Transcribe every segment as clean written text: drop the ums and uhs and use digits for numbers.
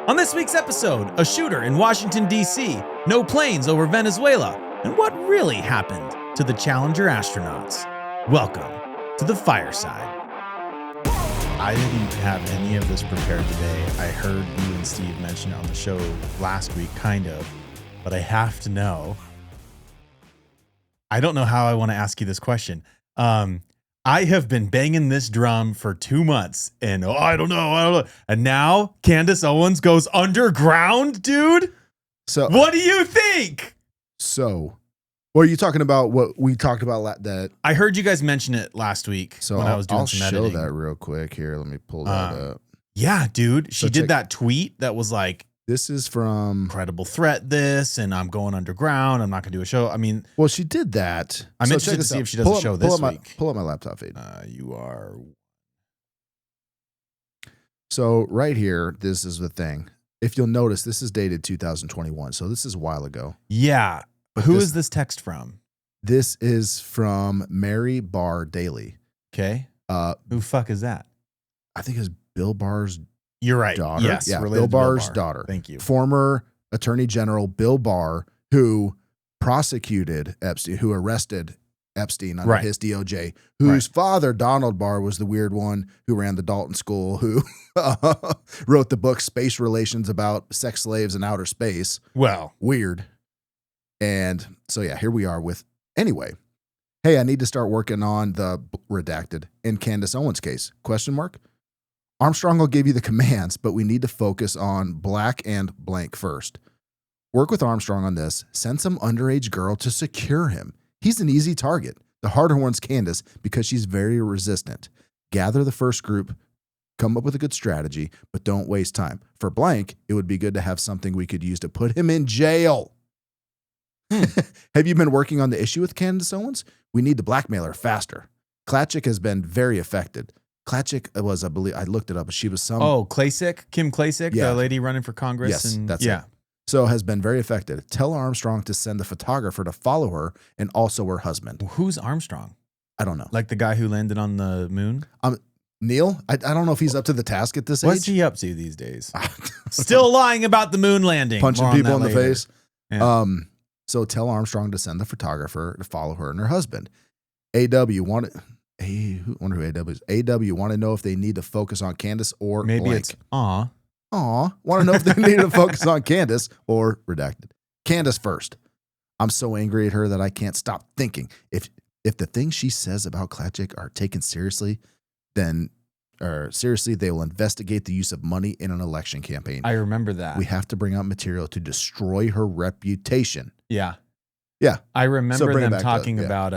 On this week's episode, a shooter in Washington, D.C., no planes over Venezuela, and what really happened to the Challenger astronauts. Welcome to the Fireside. I didn't have any of this prepared today. I heard you and Steve mention it on the show last week, kind of, but I have to know. I don't know how I want to ask you this question. I have been banging this drum for 2 months and I don't know. And now Candace Owens goes underground, dude. So what do you think? So what are you talking about? What we talked about that. I heard you guys mention it last week So when I was doing I'll some show editing. that real quick here. Let me pull that up. Yeah, dude. She So did check- that tweet that was like, This is from, incredible threat this, and I'm going underground. I'm not going to do a show. I mean, well, she did that. I'm So interested check to this see out. if she does a show this week. Pull up my laptop feed. You are. So right here, this is the thing. If you'll notice, this is dated 2021. So this is a while ago. Yeah. But Who this- is this text from? This is from Mary Barr Daly. Okay. Who fuck is that? I think it's Bill Barr's You're right. daughter. Yes. Yeah, related Bill to Bill Barr's Barr. daughter. Thank you. Former Attorney General Bill Barr, who prosecuted Epstein, who arrested Epstein under Right. his DOJ, whose father, Donald Barr, was the weird one who ran the Dalton School, who wrote the book Space Relations about sex slaves in outer space. Well, Weird. And so, yeah, here we are with, anyway, hey, I need to start working on the redacted in Candace Owens case, question mark. Armstrong will give you the commands, but we need to focus on black and blank first. Work with Armstrong on this. Send some underage girl to secure him. He's an easy target. The harder one's Candace because she's very resistant. Gather the first group, come up with a good strategy, but don't waste time. For blank, it would be good to have something we could use to put him in jail. Have you been working on the issue with Candace Owens? We need to blackmail her faster. Klatchik has been very affected. Klatchik was, I believe, I looked it up, but she was some. oh, Klasick, Kim Klasick, Yeah. the lady running for Congress. Yes, and, that's yeah. it. So has been very affected. Tell Armstrong to send the photographer to follow her and also her husband. Who's Armstrong? I don't know. Like the guy who landed on the moon? Neil, I don't know if he's up to the task at this What's age. he up to these days? Still lying about the moon landing. Punching More on people that in the later. face. Yeah. So tell Armstrong to send the photographer to follow her and her husband. AW wanted. Hey, wonder who AW is. AW want to know if they need to focus on Candace or Maybe blank. it's aw. Aw, want to know if they need to focus on Candace or redacted. Candace first. I'm so angry at her that I can't stop thinking. If the things she says about Klatchik are taken seriously, then they will investigate the use of money in an election campaign. I remember that. We have to bring out material to destroy her reputation. Yeah. Yeah. I remember bring it them back to- talking yeah. about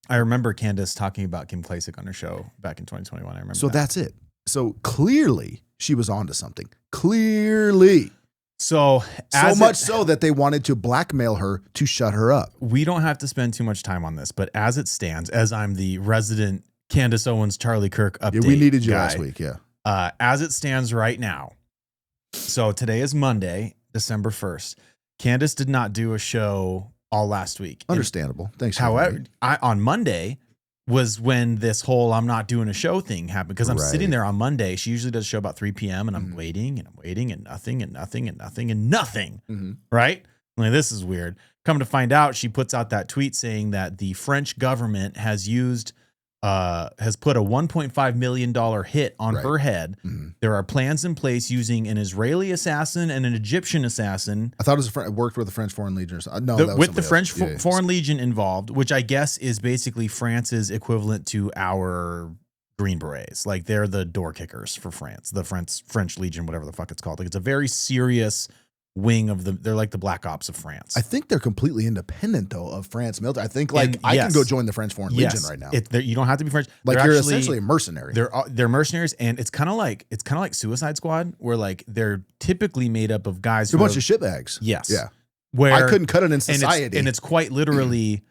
I remember Candace talking about Kim Klasick on her show back in 2021. I remember So that. that's it. So clearly she was onto something. Clearly. So So much so that they wanted to blackmail her to shut her up. we don't have to spend too much time on this, but as it stands, as I'm the resident Candace Owens, Charlie Kirk update Yeah, we needed you guy, last week. Yeah. As it stands right now. So today is Monday, December 1st. Candace did not do a show all last week. And Understandable. Thanks. for however, having me. on Monday was when this whole I'm not doing a show thing happened because I'm Right. sitting there on Monday. She usually does a show about 3 p.m. and I'm Mhm. waiting and I'm waiting and nothing and nothing and nothing and nothing. Mhm. Right? I'm like, this is weird. Come to find out, she puts out that tweet saying that the French government has put a $1.5 million hit on Right. her head. Mhm. There are plans in place using an Israeli assassin and an Egyptian assassin I thought it was worked with the French Foreign Legion or something. No, the- that was with the somebody French else. Yeah, yeah. Foreign Legion involved, which I guess is basically France's equivalent to our Green Berets. Like they're the door kickers for France, the French Legion, whatever the fuck it's called. Like it's a very serious wing of they're like the Black Ops of France. I think they're completely independent though of France military. I think like And I yes. can go join the French Foreign Legion right now. You don't have to be French. Like They're you're actually- essentially a mercenary. They're mercenaries, and it's kind of like Suicide Squad, where like they're typically made up of guys They're a who bunch are- of shitbags. yes, Yeah. where I couldn't cut it in and society. it's quite literally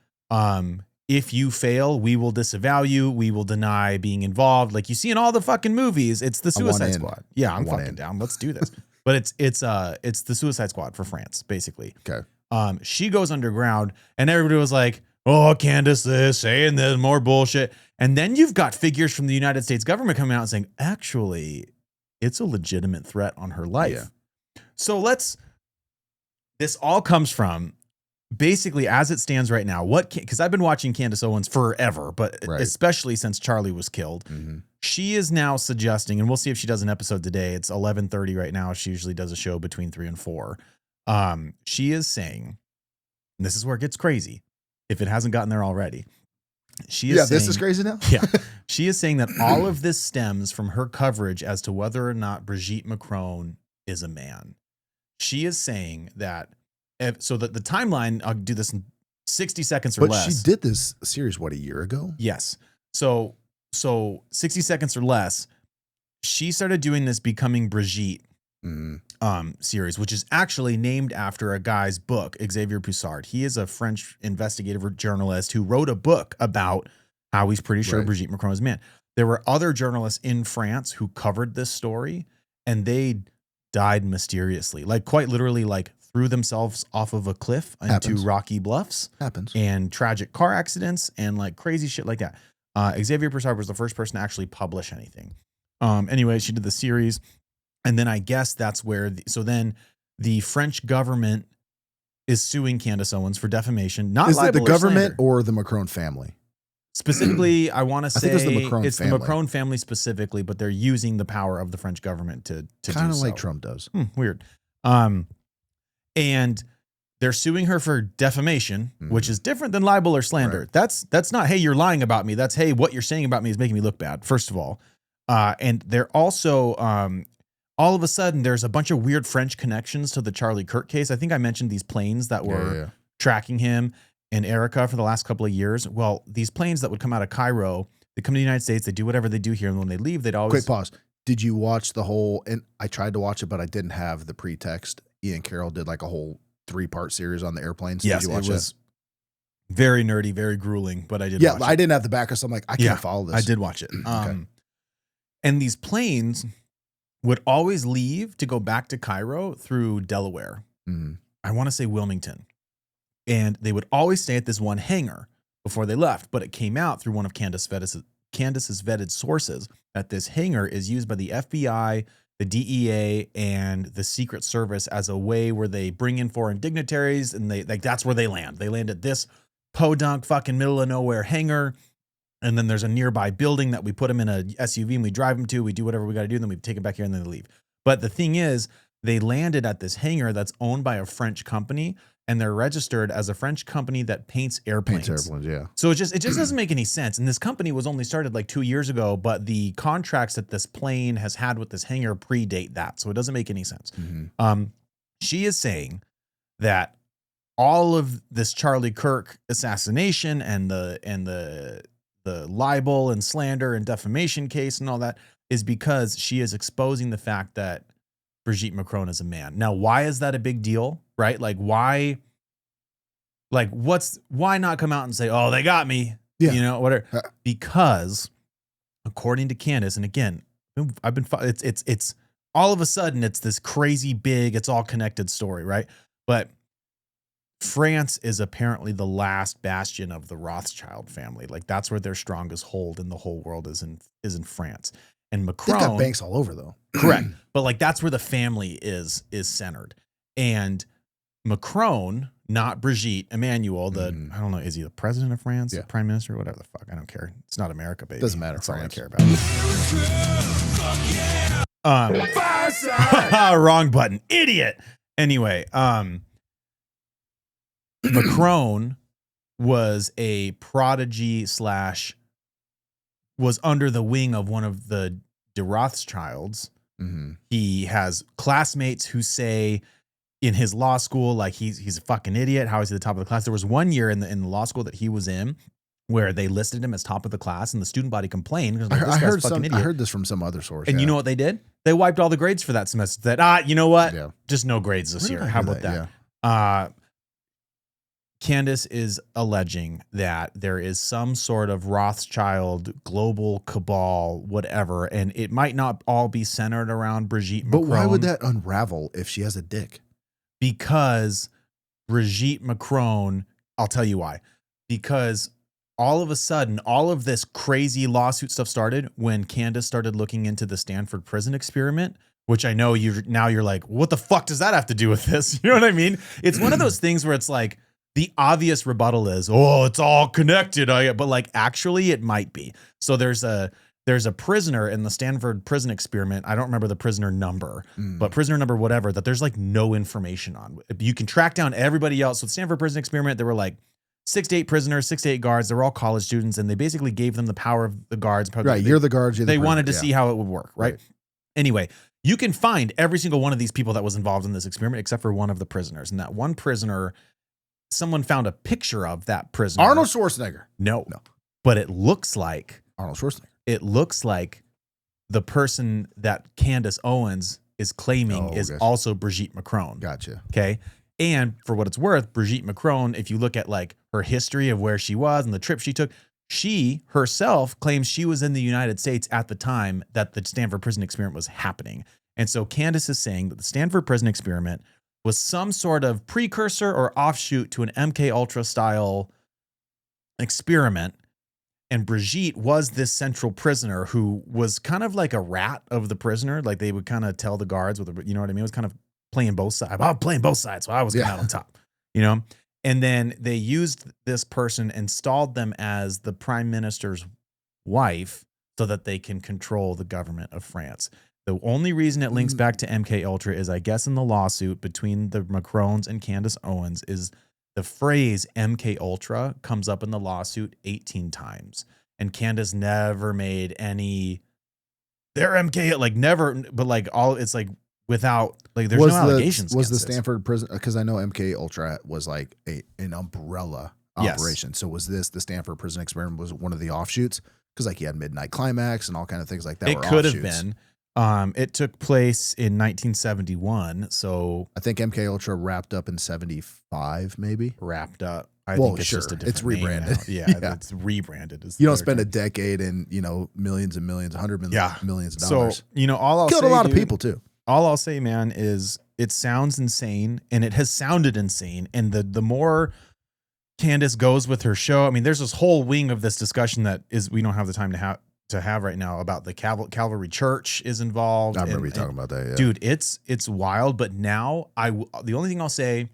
if you fail, we will disavow you, we will deny being involved. Like you see in all the fucking movies, it's the I want Suicide in. Squad. Yeah, I'm I want fucking in. down. Let's do this. But it's the Suicide Squad for France, basically. Okay. She goes underground, and everybody was like, "Oh, Candace, this saying this more bullshit." And then you've got figures from the United States government coming out and saying, "Actually, it's a legitimate threat on her life." Yeah. So this all comes from basically as it stands right now. Because I've been watching Candace Owens forever, but Right. especially since Charlie was killed. Mm-hmm. She is now suggesting, and we'll see if she does an episode today. It's 11:30 right now. She usually does a show between 3 and 4. She is saying, and this is where it gets crazy, if it hasn't gotten there already. She is saying, this is crazy now. Yeah. She is saying that all of this stems from her coverage as to whether or not Brigitte Macron is a man. She is saying that, so that the timeline, I'll do this in 60 seconds or less. But she did this series, what, a year ago? Yes. So 60 seconds or less, she started doing this Becoming Brigitte series, which is actually named after a guy's book, Xavier Poussard. He is a French investigative journalist who wrote a book about how he's pretty sure Brigitte Macron is a man. There were other journalists in France who covered this story, and they died mysteriously, like quite literally, like threw themselves off of a cliff into rocky bluffs. Happens. And tragic car accidents and like crazy shit like that. Xavier Poussard was the first person to actually publish anything. Anyway, she did the series. And then I guess that's where, so then the French government is suing Candace Owens for defamation. Not is it the government slander. or the Macron family? Specifically, I want to say it's the Macron family specifically, but they're using the power of the French government to kind of do like so. Trump does. Weird. And they're suing her for defamation, which is different than libel or slander. Right. That's not, hey, you're lying about me. That's, hey, what you're saying about me is making me look bad, first of all. And they're also, all of a sudden, there's a bunch of weird French connections to the Charlie Kirk case. I think I mentioned these planes that were tracking him and Erica for the last couple of years. Well, these planes that would come out of Cairo, they come to the United States, they do whatever they do here, and when they leave, they'd always... Quick pause. Did you watch the whole... And I tried to watch it, but I didn't have the pretext. Ian Carroll did like a whole 3-part series on the airplanes. Yes, did you watch it was very nerdy, very grueling, but I did watch it. I didn't have the backer, so I'm like, I can't follow this. I did watch it. And these planes would always leave to go back to Cairo through Delaware. I want to say Wilmington. And they would always stay at this one hangar before they left. But it came out through one of Candace's vetted sources that this hangar is used by the FBI, the DEA, and the Secret Service as a way where they bring in foreign dignitaries, and that's where they land. They land at this podunk fucking middle of nowhere hangar. And then there's a nearby building that we put them in a SUV and we drive them to, we do whatever we got to do. And then we take it back here and then they leave. But the thing is, they landed at this hangar that's owned by a French company, and they're registered as a French company that paints airplanes. So it just doesn't make any sense. And this company was only started like 2 years ago, but the contracts that this plane has had with this hangar predate that. So it doesn't make any sense. She is saying that all of this Charlie Kirk assassination and the libel and slander and defamation case and all that is because she is exposing the fact that Brigitte Macron is a man. Now, why is that a big deal? Right? Like, why not come out and say, oh, they got me, whatever. Because according to Candace, and again, it's all of a sudden it's this crazy big, it's all connected story. Right. But France is apparently the last bastion of the Rothschild family. Like that's where their strongest hold in the whole world is in France. And Macron, they've got banks all over though. Correct. But like that's where the family is centered. And Macron, not Brigitte, Emmanuel, I don't know, is he the president of France, the prime minister, whatever the fuck? I don't care. It's not America, baby. Doesn't matter. That's all I care about. Wrong button. Idiot. Anyway, Macron was a prodigy / was under the wing of one of the de Rothschilds. He has classmates who say in his law school, like he's a fucking idiot. How is he the top of the class? There was one year in the law school that he was in where they listed him as top of the class, and the student body complained because I heard this from some other source. And you know what they did? They wiped all the grades for that semester. That you know what? Just no grades this year. How about that? Candace is alleging that there is some sort of Rothschild global cabal, whatever, and it might not all be centered around Brigitte Macron. But why would that unravel if she has a dick? Because Brigitte Macron, I'll tell you why. Because all of a sudden, all of this crazy lawsuit stuff started when Candace started looking into the Stanford prison experiment, which I know you're like, what the fuck does that have to do with this? You know what I mean? It's one of those things where it's like the obvious rebuttal is, oh, it's all connected. But like, actually it might be. So there's a prisoner in the Stanford prison experiment. I don't remember the prisoner number, but prisoner number, whatever, that there's like no information on. You can track down everybody else. So the Stanford prison experiment, there were like 6 to 8 prisoners, 6 to 8 guards. They were all college students, and they basically gave them the power of the guards. Right. You're the guards. They wanted to see how it would work. Right. Anyway, you can find every single one of these people that was involved in this experiment, except for one of the prisoners. And that one prisoner, someone found a picture of that prisoner. Arnold Schwarzenegger. No. But it looks like Arnold Schwarzenegger. It looks like the person that Candace Owens is claiming is also Brigitte Macron. Gotcha. Okay. And for what it's worth, Brigitte Macron, if you look at like her history of where she was and the trip she took, she herself claims she was in the United States at the time that the Stanford prison experiment was happening. And so Candace is saying that the Stanford prison experiment was some sort of precursor or offshoot to an MK Ultra style experiment. And Brigitte was this central prisoner who was kind of like a rat of the prisoner. Like they would kind of tell the guards, you know what I mean? It was kind of playing both sides. I'm playing both sides, so I was out on top, you know? And then they used this person, installed them as the prime minister's wife so that they can control the government of France. The only reason it links back to MK Ultra is, I guess, in the lawsuit between the Macrons and Candace Owens is the phrase MK Ultra comes up in the lawsuit 18 times. And Candace never made any, they're MK, like never, but like all, it's like without, like there's no allegations. Was the Stanford prison, because I know MK Ultra was like an umbrella operation. So was this, the Stanford prison experiment was one of the offshoots? Because like you had Midnight Climax and all kind of things like that. It could have been. It took place in 1971, so I think MK Ultra wrapped up in 75, maybe. Wrapped up. I think it's just a different. It's rebranded. Yeah, it's rebranded. You don't spend a decade and millions and millions, $100 million, millions of dollars. So all I'll killed say, a lot of people too. All I'll say, man, is it sounds insane, and it has sounded insane. And the more Candace goes with her show, I mean, there's this whole wing of this discussion that is we don't have the time to have right now about the Calvary Church is involved. I remember you talking about that, yeah. Dude, it's wild. But now the only thing I'll say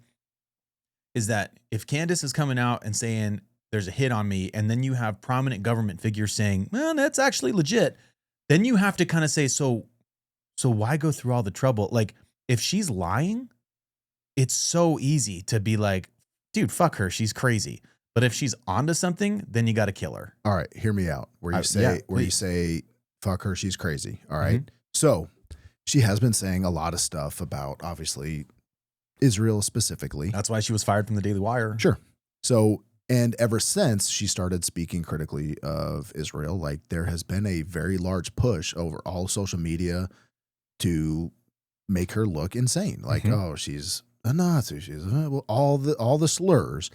is that if Candace is coming out and saying there's a hit on me, and then you have prominent government figures saying, well, that's actually legit, then you have to kind of say, so why go through all the trouble? Like, if she's lying, it's so easy to be like, dude, fuck her, she's crazy. But if she's onto something, then you got to kill her. All right, hear me out. Where you say, fuck her, she's crazy. All right. Mm-hmm. So she has been saying a lot of stuff about, obviously, Israel specifically. That's why she was fired from the Daily Wire. Sure. So, and ever since she started speaking critically of Israel, like there has been a very large push over all social media to make her look insane. Like, oh, she's a Nazi. She's all the slurs.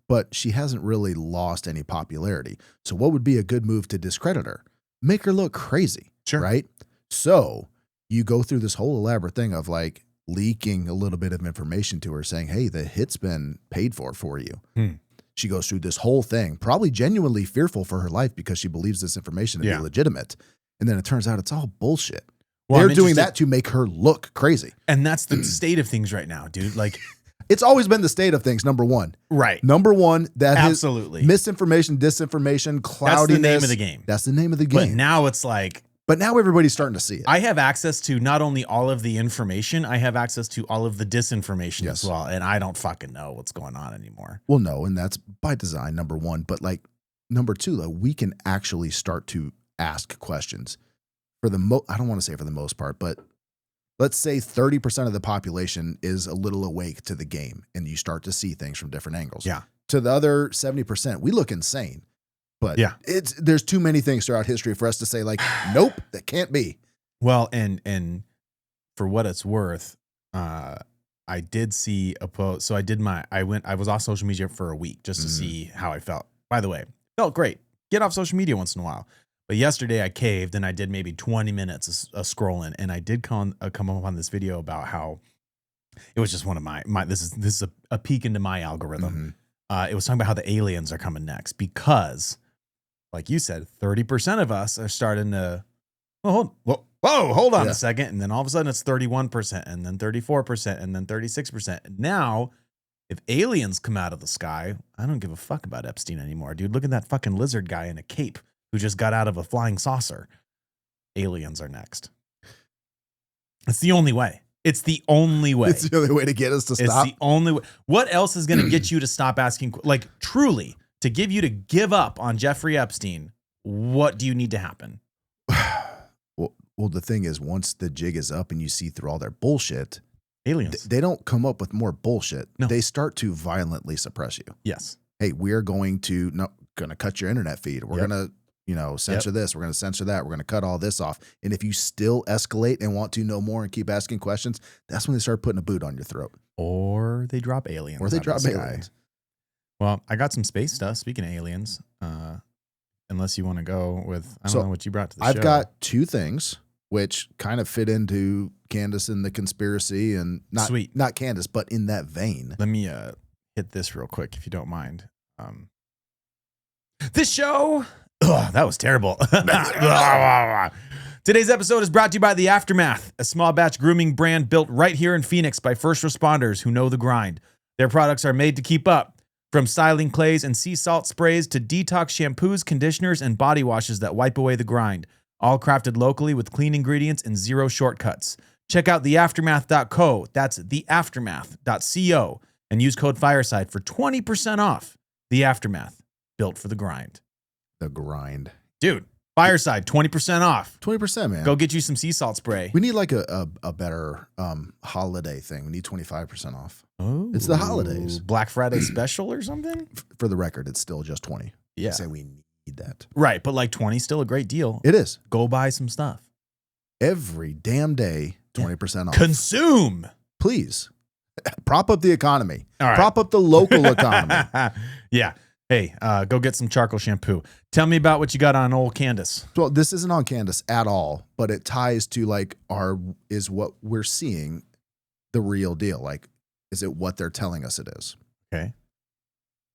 But she hasn't really lost any popularity. So what would be a good move to discredit her? Make her look crazy, right? So you go through this whole elaborate thing of like leaking a little bit of information to her saying, hey, the hit's been paid for you. She goes through this whole thing, probably genuinely fearful for her life because she believes this information to be legitimate. And then it turns out it's all bullshit. Well, they're doing that to make her look crazy. And that's the state of things right now, dude. Like, it's always been the state of things, number one. Right. Number one, that absolutely is misinformation, disinformation, cloudiness. That's the name of the game. That's the name of the game. But now it's like... But now everybody's starting to see it. I have access to not only all of the information, I have access to all of the disinformation as well. And I don't fucking know what's going on anymore. Well, no, and that's by design, number one. But like, number two, though, we can actually start to ask questions. I don't want to say for the most part, but let's say 30% of the population is a little awake to the game and you start to see things from different angles. Yeah. To the other 70%, we look insane. But there's too many things throughout history for us to say like, nope, that can't be. Well, and for what it's worth, I did see a post. So I was off social media for a week just to see how I felt. By the way, felt great. Get off social media once in a while. But yesterday I caved and I did maybe 20 minutes of scrolling, and I did come up on this video about how it was just one of my this is a peek into my algorithm. It was talking about how the aliens are coming next because, like you said, 30% of us are starting to, well, whoa, hold on a second. And then all of a sudden it's 31% and then 34% and then 36%. Now, if aliens come out of the sky, I don't give a fuck about Epstein anymore, dude. Look at that fucking lizard guy in a cape who just got out of a flying saucer. Aliens are next. It's the only way. It's the only way. It's the only way to get us to stop. It's the only way. What else is going to get you to stop asking? Like, truly, to give you to give up on Jeffrey Epstein, what do you need to happen? Well, the thing is, once the jig is up and you see through all their bullshit, aliens, they don't come up with more bullshit. No. They start to violently suppress you. Yes. Hey, we're going to cut your internet feed. We're going to censor this. We're going to censor that. We're going to cut all this off. And if you still escalate and want to know more and keep asking questions, that's when they start putting a boot on your throat. Or they drop aliens. Well, I got some space stuff. Speaking of aliens, unless you want to go with, I don't know what you brought to the show. I've got two things which kind of fit into Candace and the conspiracy, and not Candace, but in that vein. Let me hit this real quick, if you don't mind. This show, that was terrible. Today's episode is brought to you by The Aftermath, a small batch grooming brand built right here in Phoenix by first responders who know the grind. Their products are made to keep up, from styling clays and sea salt sprays to detox shampoos, conditioners, and body washes that wipe away the grind. All crafted locally with clean ingredients and zero shortcuts. Check out theaftermath.co. That's theaftermath.co. And use code FIRESIDE for 20% off. The Aftermath, built for the grind. The grind. Dude, Fireside, 20% off. 20%, man. Go get you some sea salt spray. We need like a better holiday thing. We need 25% off. Oh, it's the holidays. Black Friday special or something? For the record, it's still just 20. Yeah. Say we need that. Right, but like 20 is still a great deal. It is. Go buy some stuff. Every damn day, 20% off. Consume. Please. Prop up the economy. All right. Prop up the local economy. Yeah. Hey, go get some charcoal shampoo. Tell me about what you got on old Candace. Well, this isn't on Candace at all, but it ties to like is what we're seeing the real deal. Like, is it what they're telling us it is? Okay.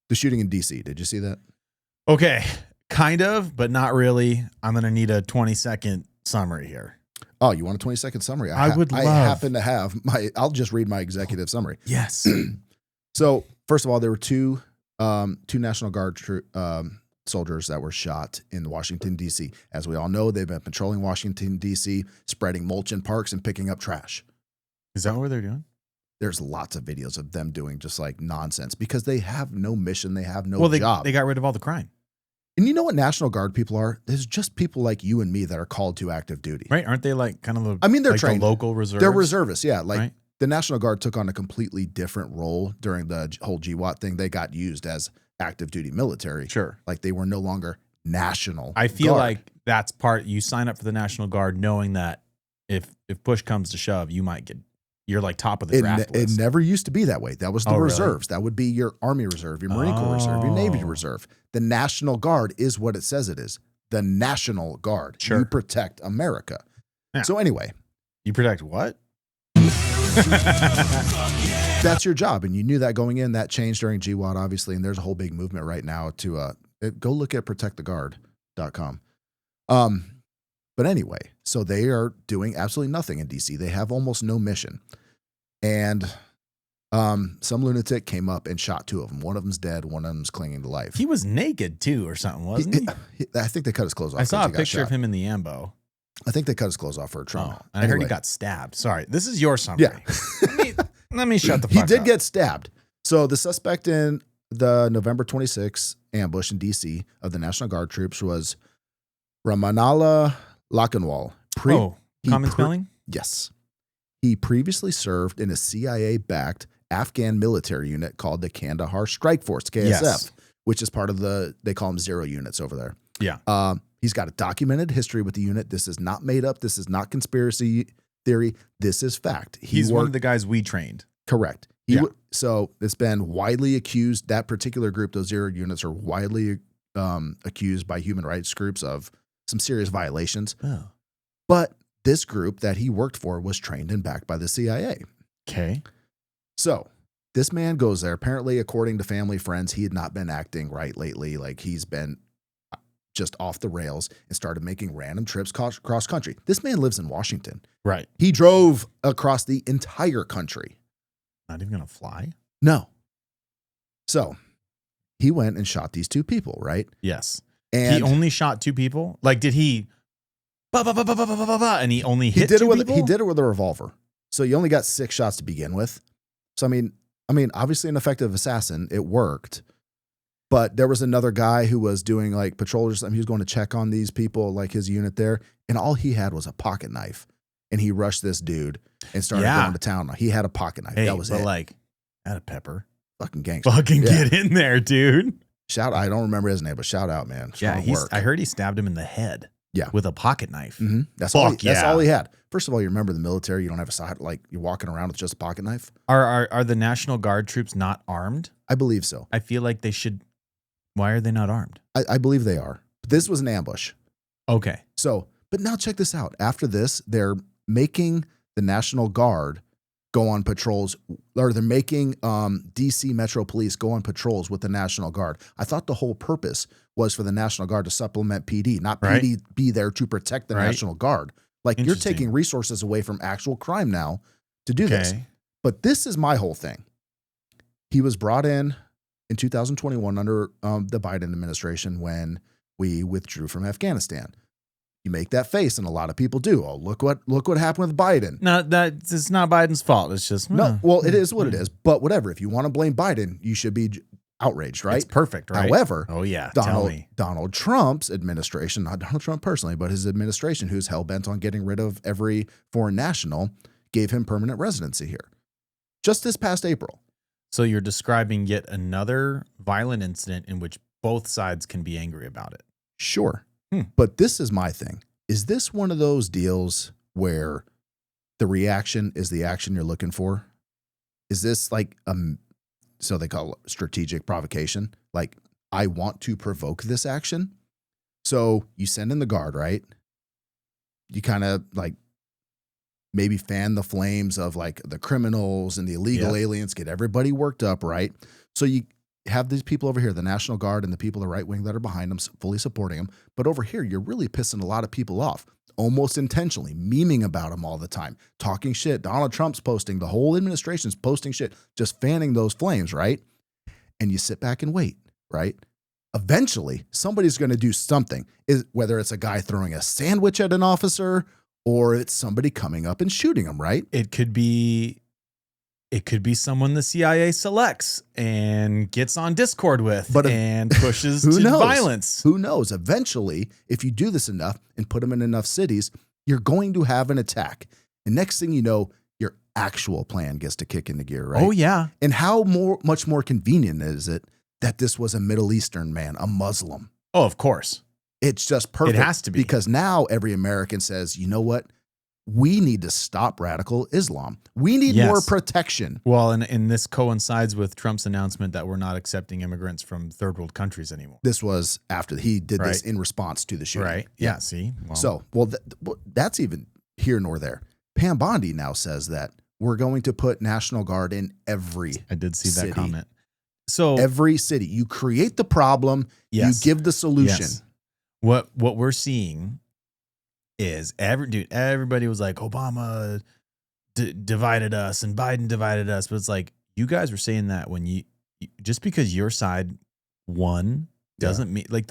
The shooting in DC. Did you see that? Okay. Kind of, but not really. I'm going to need a 20-second summary here. Oh, you want a 20-second summary? I would love. I happen to have I'll just read my executive summary. Yes. So, first of all, there were two National Guard soldiers that were shot in Washington, D.C. As we all know, they've been patrolling Washington, D.C., spreading mulch in parks and picking up trash. Is that what they're doing? There's lots of videos of them doing just like nonsense because they have no mission. They have no job. They got rid of all the crime. And you know what National Guard people are? There's just people like you and me that are called to active duty. Right? Aren't they like kind of the, they're like trained. The local reserves? They're reservists, yeah. Like right? The National Guard took on a completely different role during the whole GWAT thing. They got used as active duty military. Sure. Like they were no longer National I feel Guard. like that's part, you sign up for the National Guard knowing that if push comes to shove, you're like top of the draft list. It never used to be that way. That was the reserves. Really? That would be your Army Reserve, your Marine Corps Reserve, your Navy Reserve. The National Guard is what it says it is. The National Guard. Sure. You protect America. Yeah. So anyway. You protect what? That's your job. And you knew that going in. That changed during GWAT, obviously. And there's a whole big movement right now to go look at protecttheguard.com. But anyway, so they are doing absolutely nothing in DC. They have almost no mission. And some lunatic came up and shot two of them. One of them's dead. One of them's clinging to life. He was naked too or something, wasn't he? I think they cut his clothes off. I saw a picture of him in the ambo. I think they cut his clothes off for a trauma. Oh, and I heard he got stabbed. Sorry. This is your summary. Yeah. let me shut the fuck up. He did get stabbed. So the suspect in the November 26th ambush in DC of the National Guard troops was Ramanala Lakhanwal. Common spelling? Yes. He previously served in a CIA-backed Afghan military unit called the Kandahar Strike Force, KSF, which is part of they call them zero units over there. Yeah. He's got a documented history with the unit. This is not made up. This is not conspiracy theory. This is fact. He's one of the guys we trained. Correct. So it's been widely accused, that particular group, those zero units are widely accused by human rights groups of some serious violations. Oh. But this group that he worked for was trained and backed by the CIA. Okay. So this man goes there. Apparently, according to family friends, he had not been acting right lately. Like he's been just off the rails and started making random trips cross country. This man lives in Washington. Right. He drove across the entire country. Not even going to fly? No. So he went and shot these 2 people, right? Yes. And he only shot 2 people? Like, did he... and he only hit 2 people? He did it with a revolver. So you only got 6 shots to begin with. So, I mean, obviously an effective assassin. It worked. But there was another guy who was doing like patrols or something. He was going to check on these people, like his unit there. And all he had was a pocket knife. And he rushed this dude and started going to town. He had a pocket knife. Hey, that was it. Like, add a pepper. Fucking gangster. Fucking get in there, dude. I don't remember his name, but shout out, man. Strong work. I heard he stabbed him in the head. Yeah. With a pocket knife. Mm-hmm. That's all he had. First of all, you remember the military, you don't have a side, like you're walking around with just a pocket knife. Are the National Guard troops not armed? I believe so. I feel like they should. Why are they not armed? I believe they are. But this was an ambush. Okay. So, but now check this out. After this, they're making the National Guard go on patrols, or they're making DC Metro Police go on patrols with the National Guard. I thought the whole purpose was for the National Guard to supplement PD, not PD be there to protect the National Guard. Like, you're taking resources away from actual crime now to do this. But this is my whole thing. He was brought in 2021 under the Biden administration when we withdrew from Afghanistan. You make that face, and a lot of people do. Oh, look what happened with Biden. No, it's not Biden's fault. It's just no. Well, it is what it is. But whatever. If you want to blame Biden, you should be outraged, right? It's perfect, right? However, Donald Trump's administration, not Donald Trump personally, but his administration, who's hell bent on getting rid of every foreign national, gave him permanent residency here. Just this past April. So you're describing yet another violent incident in which both sides can be angry about it. Sure. But this is my thing. Is this one of those deals where the reaction is the action you're looking for? Is this like, so they call it strategic provocation? Like, I want to provoke this action. So you send in the Guard, right? You kind of like maybe fan the flames of like the criminals and the illegal aliens, get everybody worked up, right? So you have these people over here, the National Guard and the people, the right wing that are behind them, fully supporting them. But over here, you're really pissing a lot of people off, almost intentionally, memeing about them all the time, talking shit. Donald Trump's posting, the whole administration's posting shit, just fanning those flames, right? And you sit back and wait, right? Eventually, somebody's going to do something, whether it's a guy throwing a sandwich at an officer or it's somebody coming up and shooting him, right? It could be someone the CIA selects and gets on Discord with and pushes to violence. Who knows? Eventually, if you do this enough and put them in enough cities, you're going to have an attack. And next thing you know, your actual plan gets to kick into gear, right? Oh, yeah. And how much more convenient is it that this was a Middle Eastern man, a Muslim? Oh, of course. It's just perfect. It has to be. Because now every American says, you know what? We need to stop radical Islam. We need more protection. Well, and this coincides with Trump's announcement that we're not accepting immigrants from third world countries anymore. This was after he did this in response to the shooting. Right. Yeah. See? That's even here nor there. Pam Bondi now says that we're going to put National Guard in every I did see city. That comment. So every city. You create the problem, you give the solution. Yes. What we're seeing is everybody was like, Obama divided us and Biden divided us. But it's like, you guys were saying that when you just because your side won doesn't mean like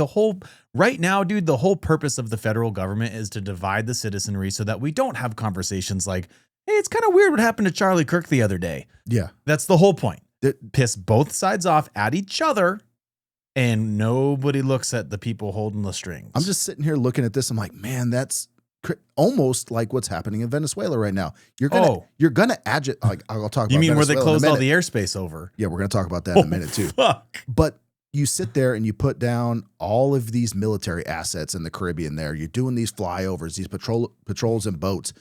right now, dude, the whole purpose of the federal government is to divide the citizenry so that we don't have conversations like, hey, it's kind of weird what happened to Charlie Kirk the other day. Yeah. That's the whole point. Piss both sides off at each other. And nobody looks at the people holding the strings. I'm just sitting here looking at this. I'm like, man, that's almost like what's happening in Venezuela right now. You're gonna agitate. Like, I'll talk about. You mean Venezuela where they closed all the airspace over? Yeah, we're gonna talk about that in a minute too. Fuck. But you sit there and you put down all of these military assets in the Caribbean. There, you're doing these flyovers, these patrols and boats.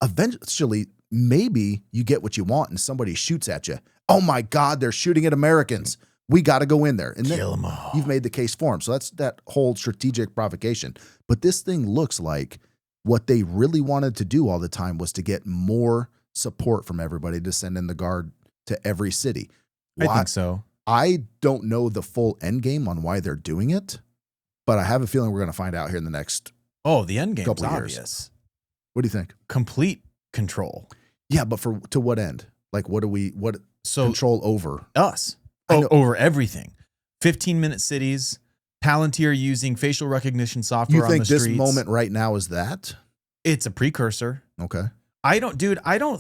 Eventually, maybe you get what you want, and somebody shoots at you. Oh my God, they're shooting at Americans. We got to go in there. And then kill them all. You've made the case for them. So that's that whole strategic provocation. But this thing looks like what they really wanted to do all the time was to get more support from everybody to send in the Guard to every city. I think so. I don't know the full end game on why they're doing it. But I have a feeling we're going to find out here in the next. Oh, the end game's Couple of obvious. years. What do you think? Complete control. Yeah, but to what end? Like, what control over? Us. Over everything. 15-minute cities, Palantir using facial recognition software on the streets. You think this moment right now is that? It's a precursor. Okay. I don't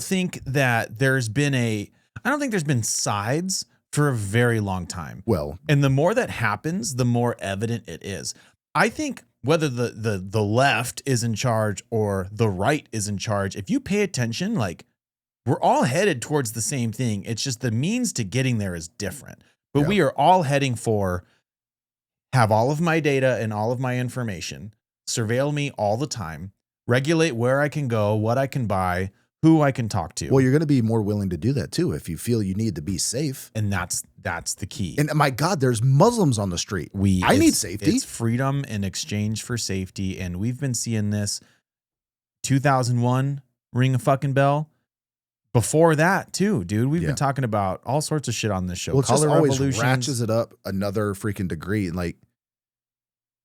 think there's been sides for a very long time. Well, and the more that happens, the more evident it is. I think whether the left is in charge or the right is in charge, if you pay attention, like, we're all headed towards the same thing. It's just the means to getting there is different. But we are all heading for have all of my data and all of my information, surveil me all the time, regulate where I can go, what I can buy, who I can talk to. Well, you're going to be more willing to do that too if you feel you need to be safe. And that's the key. And my God, there's Muslims on the street. I need safety. It's freedom in exchange for safety. And we've been seeing this 2001, ring a fucking bell. Before that too, dude, we've been talking about all sorts of shit on this show. Well, it just always ratchets it up another freaking degree. And like,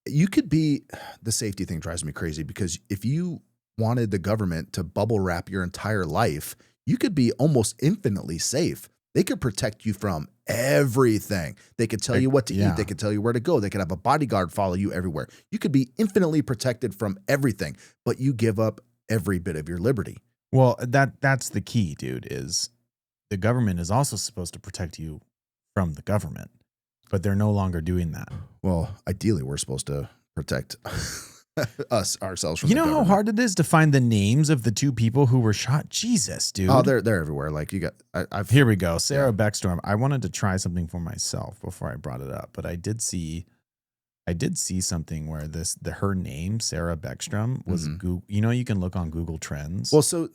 you could be, the safety thing drives me crazy because if you wanted the government to bubble wrap your entire life, you could be almost infinitely safe. They could protect you from everything. They could tell you what to eat. They could tell you where to go. They could have a bodyguard follow you everywhere. You could be infinitely protected from everything, but you give up every bit of your liberty. Well, that's the key, dude, is the government is also supposed to protect you from the government, but they're no longer doing that. Well, ideally, we're supposed to protect ourselves from the government. You know how hard it is to find the names of the two people who were shot? Jesus, dude. Oh, they're everywhere. Like, you got, here we go. Sarah Beckstorm. I wanted to try something for myself before I brought it up, but I did see something where her name, Sarah Beckstrom, was Google. You know, you can look on Google Trends. Well, so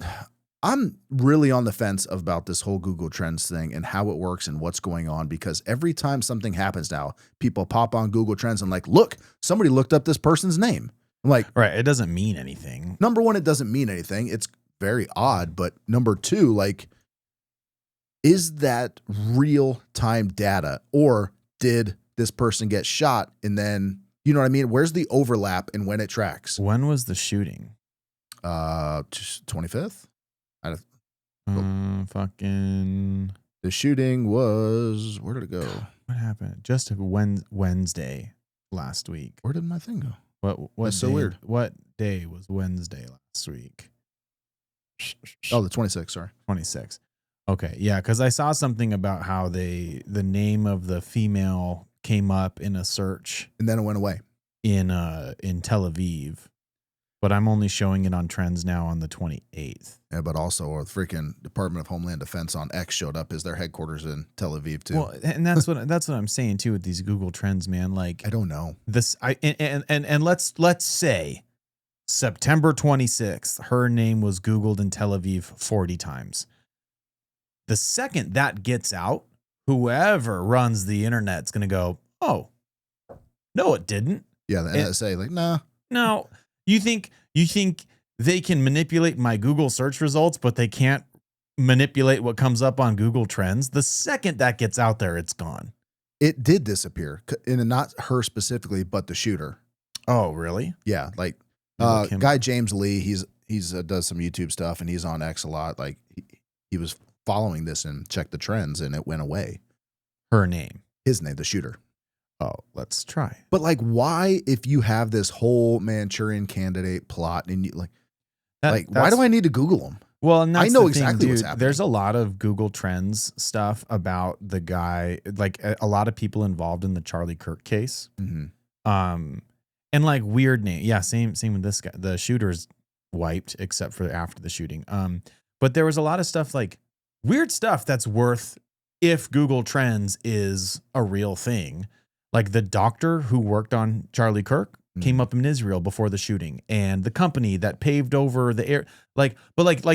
I'm really on the fence about this whole Google Trends thing and how it works and what's going on, because every time something happens now, people pop on Google Trends and like, look, somebody looked up this person's name. I'm like, right. It doesn't mean anything. Number one, it doesn't mean anything. It's very odd. But number two, like, is that real time data, or did this person get shot and then, you know what I mean? Where's the overlap and when it tracks? When was the shooting? 25th. Fucking. The shooting was, where did it go? What happened? Just Wednesday last week. Where did my thing go? What? That's so weird. What day was Wednesday last week? Oh, the 26th. Sorry, 26th. Okay, yeah, because I saw something about how the name of the female came up in a search, and then it went away in Tel Aviv, but I'm only showing it on Trends now on the 28th. Yeah, but also our freaking Department of Homeland Defense on X showed up as their headquarters in Tel Aviv too. Well, and that's what I'm saying too with these Google Trends, man. Like, I don't know this. And let's say September 26th, her name was Googled in Tel Aviv 40 times. The second that gets out, whoever runs the internet is going to go, oh, no, it didn't. Yeah, the NSA, like, nah. No, you think they can manipulate my Google search results, but they can't manipulate what comes up on Google Trends? The second that gets out there, it's gone. It did disappear, and not her specifically, but the shooter. Oh, really? Yeah, like guy James Lee, he's does some YouTube stuff, and he's on X a lot. Like he was following this and checked the trends, and it went away. Her name, his name, the shooter. Oh, let's try. But like, why, if you have this whole Manchurian Candidate plot, and you why do I need to Google them? Well, and I know exactly what's happening. There's a lot of Google Trends stuff about the guy, like a lot of people involved in the Charlie Kirk case. Mm-hmm. And like weird name. Yeah, same with this guy. The shooter's wiped except for after the shooting. But there was a lot of stuff, like weird stuff that's worth, if Google Trends is a real thing. Like the doctor who worked on Charlie Kirk came up in Israel before the shooting, and the company that paved over the air. Like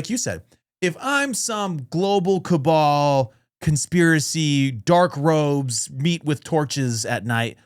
you said, if I'm some global cabal conspiracy, dark robes meet with torches at night,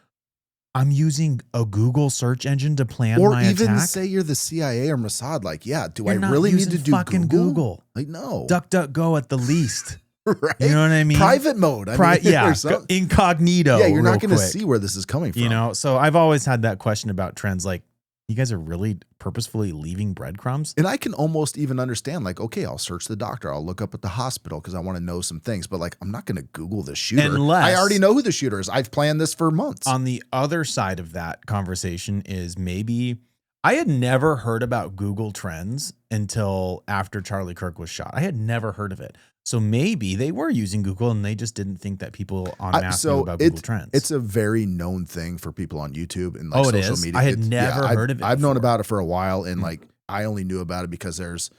I'm using a Google search engine to plan my attack. Or even say you're the CIA or Mossad. Like, yeah, do You're I really need to do fucking Google? Like, no. DuckDuckGo at the least. Right? You know what I mean? Private mode. Yeah, incognito. Yeah, you're not going to quick. see where this is coming from. You know, so I've always had that question about trends. Like, you guys are really purposefully leaving breadcrumbs? And I can almost even understand, like, okay, I'll search the doctor. I'll look up at the hospital because I want to know some things. But, like, I'm not going to Google the shooter. Unless, I already know who the shooter is. I've planned this for months. On the other side of that conversation is maybe I had never heard about Google Trends until after Charlie Kirk was shot. I had never heard of it. So maybe they were using Google and they just didn't think that people en masse knew about Google Trends. It's a very known thing for people on YouTube and like social media. I had never heard of it. I've known about it for a while, and like I only knew about it because there's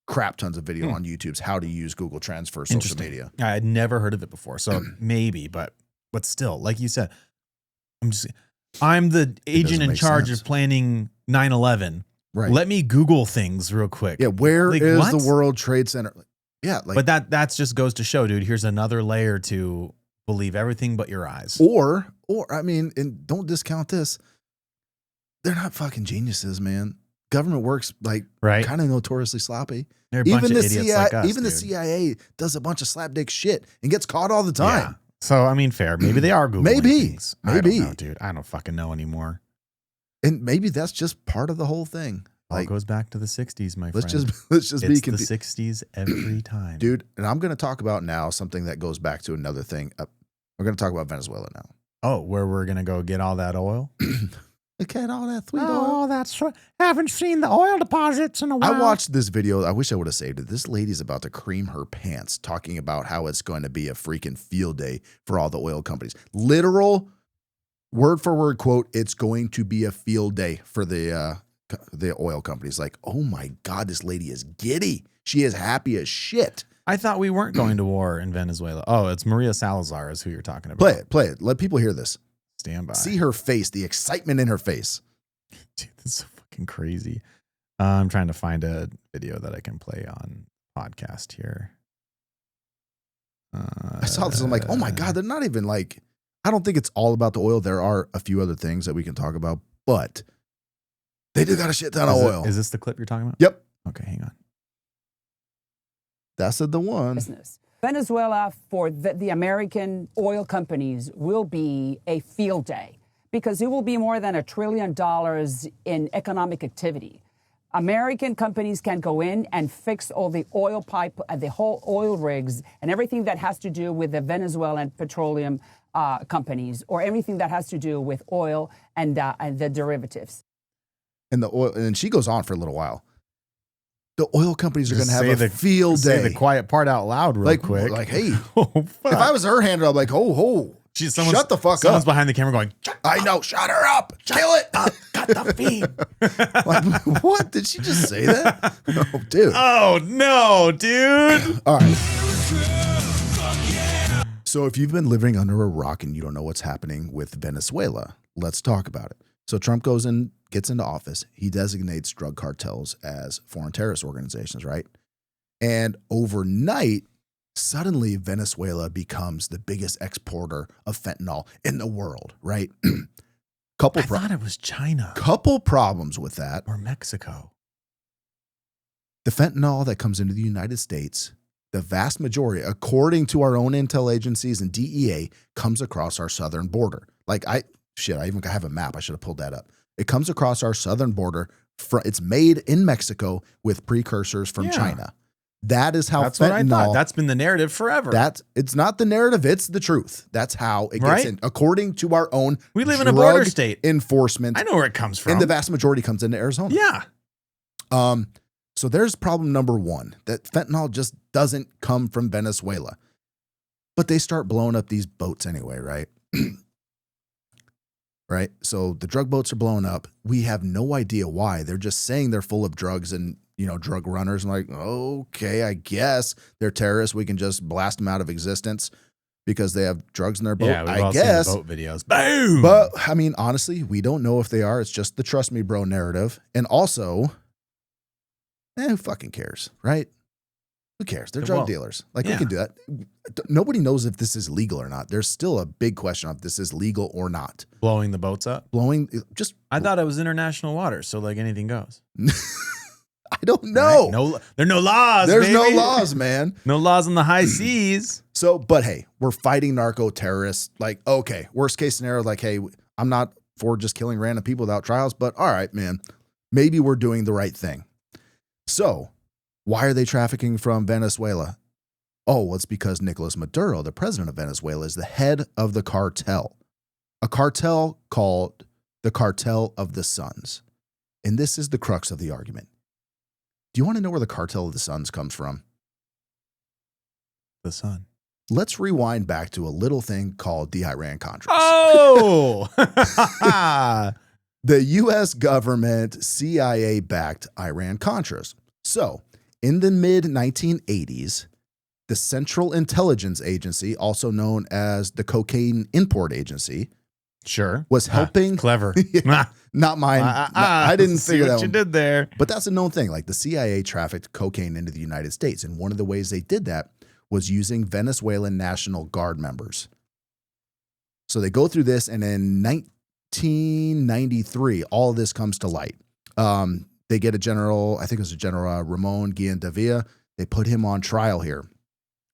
crap tons of video on YouTube's how to use Google Trends for social media. I had never heard of it before, so maybe, but still, like you said, I'm the agent in charge of planning 9/11. Right. Let me Google things real quick. Yeah, where is the World Trade Center? Yeah, like, but that's just goes to show, dude. Here's another layer to believe everything but your eyes. Or I mean, and don't discount this. They're not fucking geniuses, man. Government works like kind of notoriously sloppy. Even the CIA, the CIA does a bunch of slapdick shit and gets caught all the time. Yeah. So I mean, fair. Maybe they are Googling things. Maybe. I don't know, dude. I don't fucking know anymore. And maybe that's just part of the whole thing. Like, all goes back to the 60s, my friend. Let's just be the 60s every time. Dude, and I'm going to talk about now something that goes back to another thing. We're going to talk about Venezuela now. Oh, where we're going to go get all that oil? Get all that sweet oil. Oh, that's right. Haven't seen the oil deposits in a while. I watched this video. I wish I would have saved it. This lady's about to cream her pants talking about how it's going to be a freaking field day for all the oil companies. Literal word for word quote, it's going to be a field day for the oil companies. Like, oh my God, this lady is giddy. She is happy as shit. I thought we weren't going to war in Venezuela. Oh, it's Maria Salazar is who you're talking about. Play it. Let people hear this. Stand by. See her face, the excitement in her face. Dude, this is so fucking crazy. I'm trying to find a video that I can play on podcast here. I saw this. I'm like, oh my God, they're not even like, I don't think it's all about the oil. There are a few other things that we can talk about, but they do got a shit ton of oil. Is this the clip you're talking about? Yep. Okay, hang on. That's the one. Business. Venezuela for the American oil companies will be a field day because it will be more than $1 trillion in economic activity. American companies can go in and fix all the oil pipe, the whole oil rigs and everything that has to do with the Venezuelan petroleum companies or everything that has to do with oil and the derivatives. And the oil, and she goes on for a little while. The oil companies are going to have a field day. Say the quiet part out loud real quick. Like, hey, if I was her handler, I'm like, shut the fuck up. Someone's behind the camera going, I know, shut her up. Kill it. Cut the feed. Like, what? Did she just say that? Oh, dude. Oh, no, dude. All right. So if you've been living under a rock and you don't know what's happening with Venezuela, let's talk about it. So Trump gets into office. He designates drug cartels as foreign terrorist organizations, right? And overnight, suddenly Venezuela becomes the biggest exporter of fentanyl in the world, right? I thought it was China. Couple problems with that. Or Mexico. The fentanyl that comes into the United States, the vast majority, according to our own intel agencies and DEA, comes across our southern border. Like I even have a map. I should have pulled that up. It comes across our southern border. It's made in Mexico with precursors from China. That is how that's fentanyl. What I thought. That's been the narrative forever. It's not the narrative. It's the truth. That's how it gets in. According to our own, we live in a border state enforcement. I know where it comes from. And the vast majority comes into Arizona. Yeah. So there's problem number one, that fentanyl just doesn't come from Venezuela. But they start blowing up these boats anyway, right? Right? So the drug boats are blowing up. We have no idea why. They're just saying they're full of drugs and, drug runners. I'm like, okay, I guess they're terrorists. We can just blast them out of existence because they have drugs in their boat. Yeah, I guess. Seen the boat videos. Boom. But I mean, honestly, we don't know if they are. It's just the trust me, bro narrative. And also, who fucking cares, right? Who cares? They're drug dealers. Like, we can do that. Nobody knows if this is legal or not. There's still a big question of if this is legal or not. Blowing the boats up? I thought it was international waters, so like anything goes. I don't know. Right? There are no laws. There's baby. no laws, man. No laws in the high seas. So, but hey, we're fighting narco terrorists. Like, okay, worst case scenario, like, hey, I'm not for just killing random people without trials, but all right, man, maybe we're doing the right thing. So, why are they trafficking from Venezuela? Oh, well, it's because Nicolas Maduro, the president of Venezuela, is the head of the cartel, a cartel called the Cartel of the Suns. And this is the crux of the argument. Do you want to know where the Cartel of the Suns comes from? The sun. Let's rewind back to a little thing called the Iran-Contras. Oh! The U.S. government CIA-backed Iran-Contras. So, in the mid-1980s, the Central Intelligence Agency, also known as the Cocaine Import Agency, Sure. was helping. Clever. Not mine. I didn't See figure what that you one. did there. But that's a known thing. Like the CIA trafficked cocaine into the United States. And one of the ways they did that was using Venezuelan National Guard members. So they go through this, and in 1993, all of this comes to light. They get a general, I think it was a General Ramon Guillen-Davila. They put him on trial here.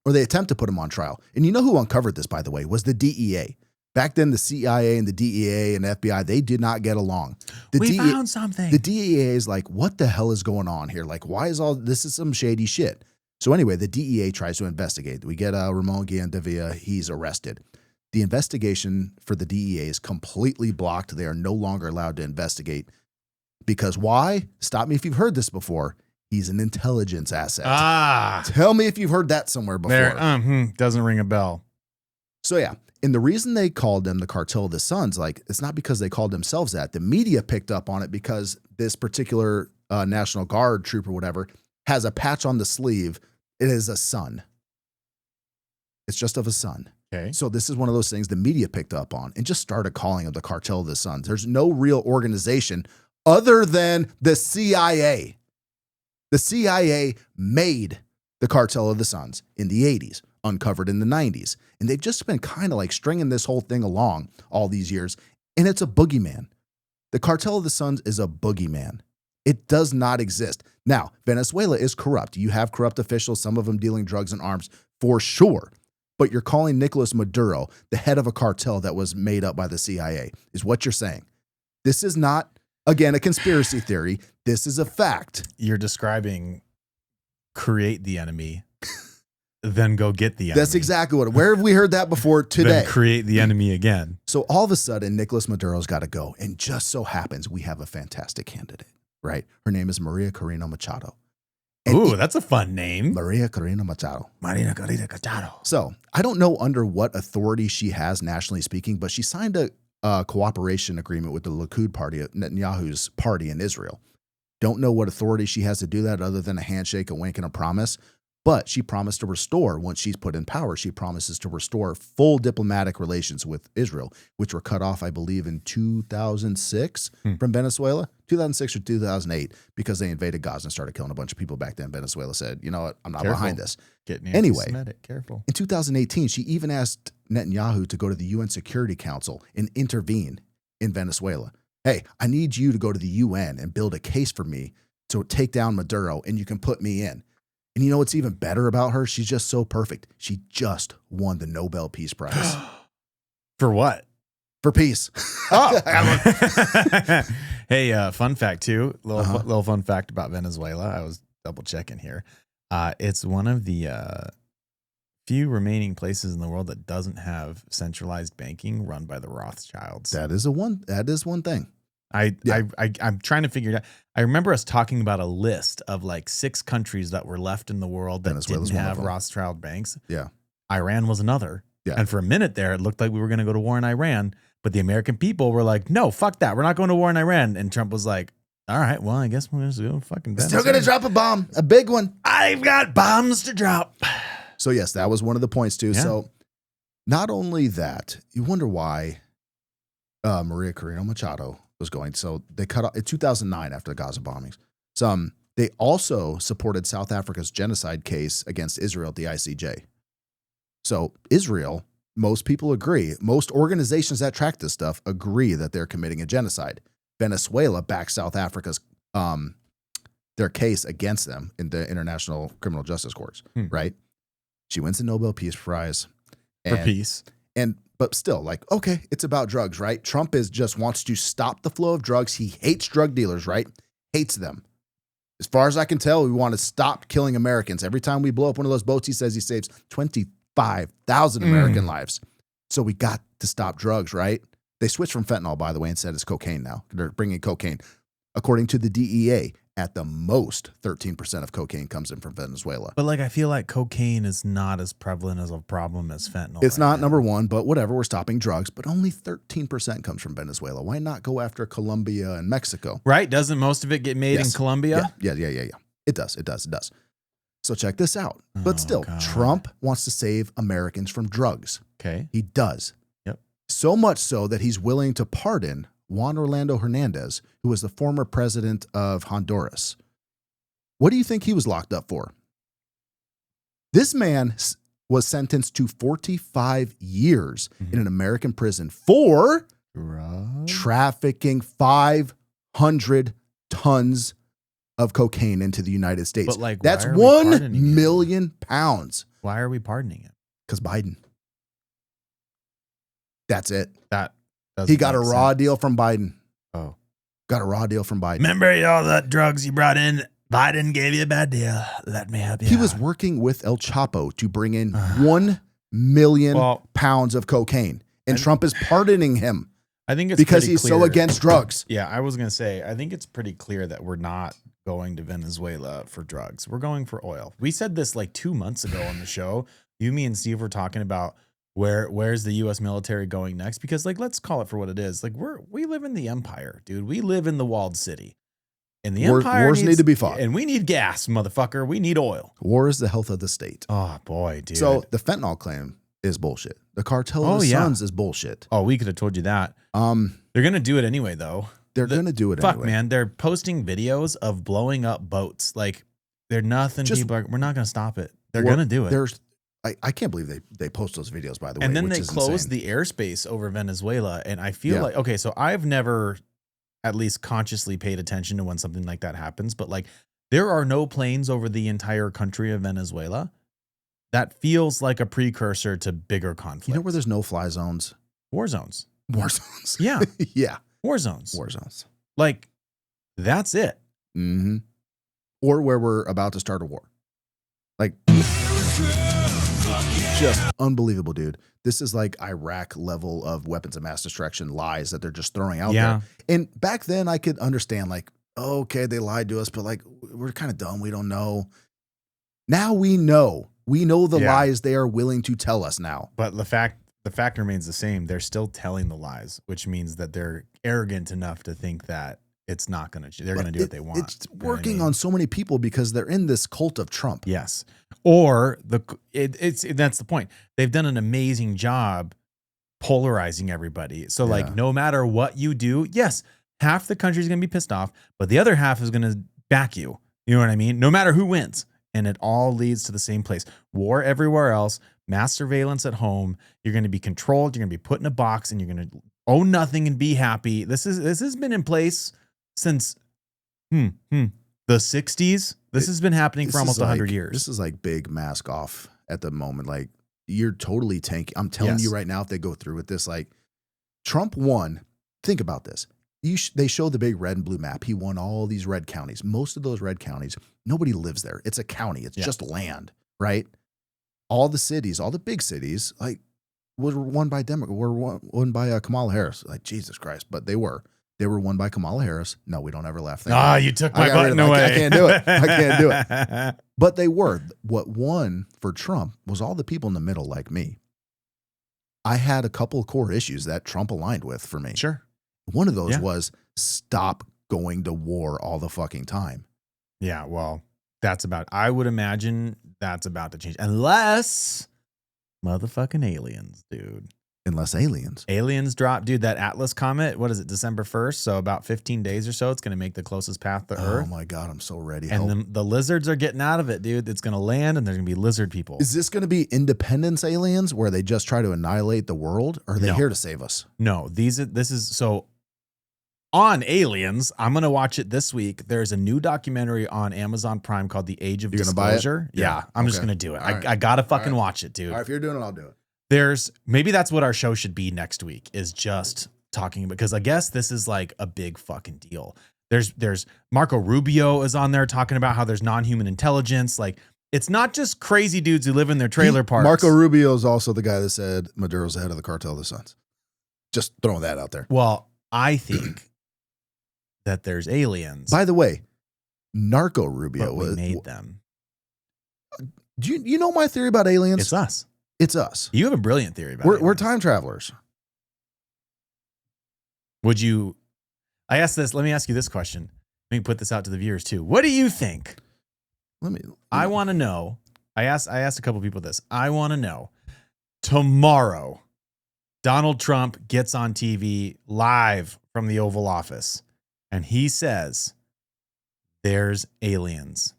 Or they attempt to put him on trial. And you know who uncovered this, by the way, was the DEA. Back then, the CIA and the DEA and FBI, they did not get along. We found something. The DEA is like, what the hell is going on here? Like, why is all this is some shady shit? So anyway, the DEA tries to investigate. We get Ramon Guillen-Davila. He's arrested. The investigation for the DEA is completely blocked. They are no longer allowed to investigate. Because why? Stop me if you've heard this before. He's an intelligence asset. Tell me if you've heard that somewhere before. There, doesn't ring a bell. So yeah, and the reason they called them the Cartel of the Suns, like, it's not because they called themselves that. The media picked up on it because this particular National Guard troop or whatever has a patch on the sleeve. It is a sun. It's just of a sun. Okay. So this is one of those things the media picked up on and just started calling them the Cartel of the Suns. There's no real organization other than the CIA. The CIA made the Cartel of the Suns in the 80s, uncovered in the 90s. And they've just been kind of like stringing this whole thing along all these years. And it's a boogeyman. The Cartel of the Suns is a boogeyman. It does not exist. Now, Venezuela is corrupt. You have corrupt officials, some of them dealing drugs and arms for sure. But you're calling Nicolas Maduro the head of a cartel that was made up by the CIA, is what you're saying. This is not, again, a conspiracy theory. This is a fact. You're describing create the enemy, then go get the enemy. That's exactly what. Where have we heard that before today? Then create the enemy again. So all of a sudden, Nicolas Maduro's got to go. And just so happens we have a fantastic candidate, right? Her name is Maria Corina Machado. Ooh, that's a fun name. Maria Corina Machado. Maria Corina Machado. So I don't know under what authority she has, nationally speaking, but she signed a cooperation agreement with the Likud party, Netanyahu's party in Israel. Don't know what authority she has to do that other than a handshake, a wink, and a promise. But she promised to restore, once she's put in power, she promises to restore full diplomatic relations with Israel, which were cut off, I believe, in 2006 from Venezuela, 2006 or 2008, because they invaded Gaza and started killing a bunch of people back then. Venezuela said, you know what, I'm not behind this. Getting anyway, careful. In 2018, she even asked Netanyahu to go to the UN Security Council and intervene in Venezuela. Hey, I need you to go to the UN and build a case for me to take down Maduro, and you can put me in. And you know what's even better about her? She's just so perfect. She just won the Nobel Peace Prize. For what? For peace. Oh. Hey, fun fact too. Little fun fact about Venezuela. I was double checking here. It's one of the few remaining places in the world that doesn't have centralized banking run by the Rothschilds. That is one thing. I'm trying to figure it out. I remember us talking about a list of like 6 countries that were left in the world that didn't have Rothschild banks. Yeah. Iran was another. Yeah. And for a minute there, it looked like we were going to go to war in Iran. But the American people were like, no, fuck that. We're not going to war in Iran. And Trump was like, all right, well, I guess we're going to go fucking Still going to drop a bomb, a big one. I've got bombs to drop. So yes, that was one of the points too. Yeah. So not only that, you wonder why Maria Corina Machado was going. So they cut off in 2009 after the Gaza bombings. They also supported South Africa's genocide case against Israel at the ICJ. So Israel, most people agree, most organizations that track this stuff agree that they're committing a genocide. Venezuela backs South Africa's their case against them in the International Criminal Justice Courts, right? She wins the Nobel Peace Prize. For peace. But still, like, okay, it's about drugs, right? Trump just wants to stop the flow of drugs. He hates drug dealers, right? Hates them. As far as I can tell, we want to stop killing Americans. Every time we blow up one of those boats, he says he saves 25,000 American lives. So we got to stop drugs, right? They switched from fentanyl, by the way, and said it's cocaine now. They're bringing cocaine. According to the DEA, at the most, 13% of cocaine comes in from Venezuela. But like, I feel like cocaine is not as prevalent as a problem as fentanyl. It's not number one, but whatever. We're stopping drugs, but only 13% comes from Venezuela. Why not go after Colombia and Mexico? Right? Doesn't most of it get made in Colombia? Yeah. It does. So check this out. But still, Trump wants to save Americans from drugs. Okay. He does. Yep. So much so that he's willing to pardon Juan Orlando Hernandez, who was the former president of Honduras. What do you think he was locked up for? This man was sentenced to 45 years in an American prison for trafficking 500 tons of cocaine into the United States. But like, that's why are we 1 pardoning him? million pounds. Why are we pardoning him? Because Biden. That's it. That He got a make raw sense. deal from Biden. Oh. Got a raw deal from Biden. Remember all that drugs you brought in? Biden gave you a bad deal. Let me help you He out. was working with El Chapo to bring in 1 million pounds of cocaine. And Trump is pardoning him I think it's because pretty he's clear. so against drugs. Yeah, I was going to say, I think it's pretty clear that we're not going to Venezuela for drugs. We're going for oil. We said this like 2 months ago on the show. You, me, and Steve were talking about where's the U.S. military going next? Because like, let's call it for what it is. Like we live in the empire, dude. We live in the walled city. And the empire Wars need to be fought. And we need gas, motherfucker. We need oil. War is the health of the state. Oh, boy, dude. So the fentanyl claim is bullshit. The cartel of the Suns is bullshit. Oh, we could have told you that. They're going to do it anyway, though. They're going to do it Fuck, anyway. man. They're posting videos of blowing up boats. Like, they're nothing. We're not going to stop it. They're going to do it. I can't believe they post those videos, by the way. And then which they is close insane. the airspace over Venezuela. And I feel like, okay, so I've never at least consciously paid attention to when something like that happens. But like, there are no planes over the entire country of Venezuela. That feels like a precursor to bigger conflict. You know where there's no fly zones? War zones. War zones. Yeah. Yeah. War zones. War zones. Like, that's it. Mm-hmm. Or where we're about to start a war. Like, just unbelievable, dude. This is like Iraq level of weapons of mass destruction lies that they're just throwing out there. And back then I could understand like, okay, they lied to us, but like, we're kind of dumb. We don't know. Now we know. We know the lies they are willing to tell us now. But the fact remains the same. They're still telling the lies, which means that they're arrogant enough to think that it's not going to, they're going to do what they want. It's working on so many people because they're in this cult of Trump. Yes. Or that's the point. They've done an amazing job polarizing everybody. So like, no matter what you do, yes, half the country is going to be pissed off, but the other half is going to back you. You know what I mean? No matter who wins. And it all leads to the same place. War everywhere else, mass surveillance at home. You're going to be controlled. You're going to be put in a box and you're going to own nothing and be happy. This has been in place since the 60s. This has been happening for almost 100 years. This is like big mask off at the moment. Like, you're totally tanking. I'm telling you right now, if they go through with this, like, Trump won. Think about this. They show the big red and blue map. He won all these red counties. Most of those red counties, nobody lives there. It's a county. It's just land, right? All the cities, all the big cities, like, were won by won by Kamala Harris. Like, Jesus Christ, but they were won by Kamala Harris. No, we don't ever laugh. You took my button away. I can't do it. I can't do it. But they were. What won for Trump was all the people in the middle like me. I had a couple of core issues that Trump aligned with for me. Sure. One of those was stop going to war all the fucking time. Yeah, well, I would imagine that's about to change. Unless motherfucking aliens, dude. Unless aliens. Aliens drop, dude, that Atlas comet, what is it, December 1st? So about 15 days or so, it's going to make the closest path to Earth. Oh my God, I'm so ready. And the lizards are getting out of it, dude. It's going to land and there's going to be lizard people. Is this going to be independence aliens where they just try to annihilate the world? Or are they here to save us? No, this is so on aliens, I'm going to watch it this week. There's a new documentary on Amazon Prime called The Age of You're gonna buy it? Disclosure. Yeah, I'm just Okay. going to do it. All right. I got to fucking All right. watch it, dude. All right, if you're doing it, I'll do it. Maybe that's what our show should be next week, is just talking, because I guess this is like a big fucking deal. There's Marco Rubio is on there talking about how there's non-human intelligence. Like, it's not just crazy dudes who live in their trailer parks. Marco Rubio is also the guy that said Maduro's the head of the cartel of the Suns. Just throwing that out there. Well, I think that there's aliens. By the way, Narco but Rubio we made them. Do you know my theory about aliens? It's us. It's us. You have a brilliant theory about We're aliens. time travelers. Would you? I asked this. Let me ask you this question. Let me put this out to the viewers too. What do you think? I want to know. I asked a couple people this. I want to know. Tomorrow, Donald Trump gets on TV live from the Oval Office, and he says, "There's aliens."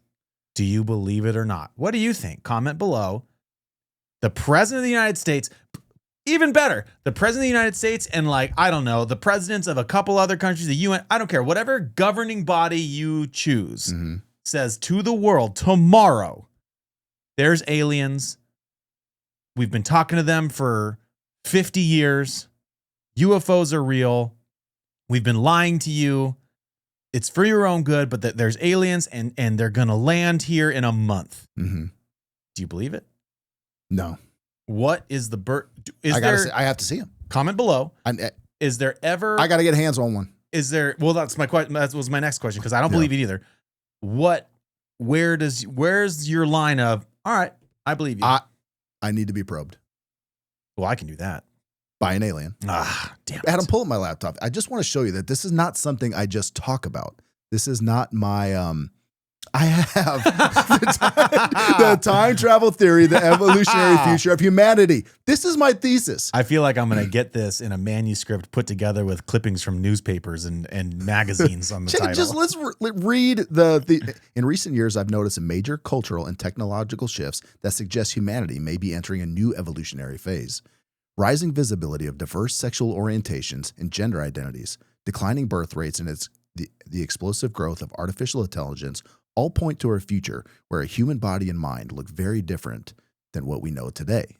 Do you believe it or not? What do you think? Comment below. The President of the United States, even better, the President of the United States and, like, I don't know, the presidents of a couple other countries, the UN, I don't care, whatever governing body you choose, says to the world tomorrow, there's aliens. We've been talking to them for 50 years. UFOs are real. We've been lying to you. It's for your own good, but there's aliens and they're going to land here in a month. Mm-hmm. Do you believe it? No. What is the bird? I have to see him. Comment below. Is there ever? I got to get hands on one. Is there? Well, that's my question. That was my next question, because I don't believe it either. Where's your line of? All right, I believe you. I need to be probed Well, I can do that. by an alien. Damn. Adam, pull up my laptop. I just want to show you that this is not something I just talk about. This is not my I have the time travel theory, the evolutionary future of humanity. This is my thesis. I feel like I'm going to get this in a manuscript put together with clippings from newspapers and magazines on the title. Just let's read the. In recent years, I've noticed major cultural and technological shifts that suggest humanity may be entering a new evolutionary phase. Rising visibility of diverse sexual orientations and gender identities, declining birth rates, and the explosive growth of artificial intelligence all point to a future where a human body and mind look very different than what we know today.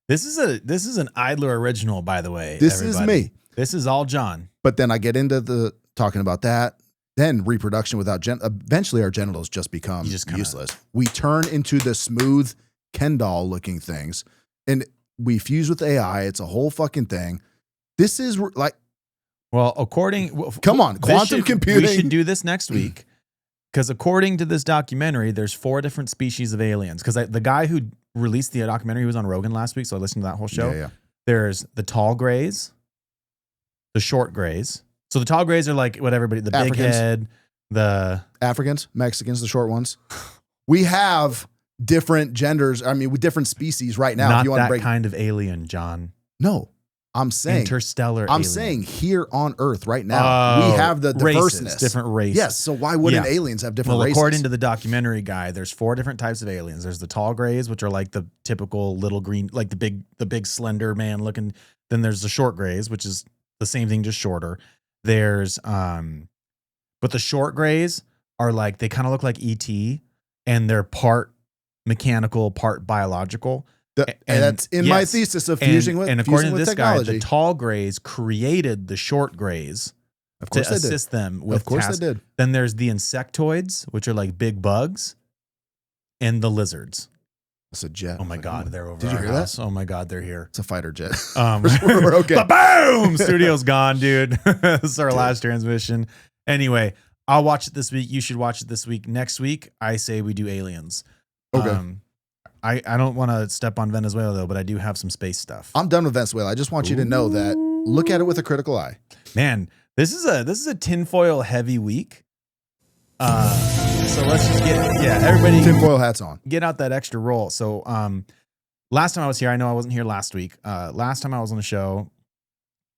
This is an Idler original, by the way. This everybody. is me. This is all John. But then I get into the talking about that. Then reproduction without eventually our genitals just become useless. We turn into the smooth Ken doll looking things, and we fuse with AI. It's a whole fucking thing. This is like, well, come on, quantum computing. We should do this next week. Because according to this documentary, there's 4 different species of aliens. Because the guy who released the documentary, he was on Rogan last week, so I listened to that whole show. Yeah. There's the tall grays, the short grays. So the tall grays are like what everybody, the Africans. big head, the Africans, Mexicans, the short ones. We have different genders. I mean, with different species right now. Not if you want that to break, kind of alien, John. No, I'm saying interstellar. I'm alien. saying here on Earth right now, we have the diverseness, different races. Yes. So why wouldn't aliens have different races? According to the documentary guy, there's 4 different types of aliens. There's the tall grays, which are like the typical little green, like the big slender man looking. Then there's the short grays, which is the same thing, just shorter. There's but the short grays are like, they kind of look like ET, and they're part mechanical, part biological. And that's in my thesis of fusing with and according to this technology. guy, the tall grays created the short grays to assist them with tasks. Of course they did. Then there's the insectoids, which are like big bugs, and the lizards. It's a jet. Oh my God, they're over. Did you our hear house. that? Oh my God, they're here. It's a fighter jet. We're okay. Boom! Studio's gone, dude. This is our last transmission. Anyway, I'll watch it this week. You should watch it this week. Next week, I say we do aliens. Okay. I don't want to step on Venezuela though, but I do have some space stuff. I'm done with Venezuela. I just want you to know that. Look at it with a critical eye. Man, this is a tinfoil heavy week. So let's just everybody tinfoil hats on. Get out that extra roll. So last time I was here, I know I wasn't here last week. Last time I was on the show,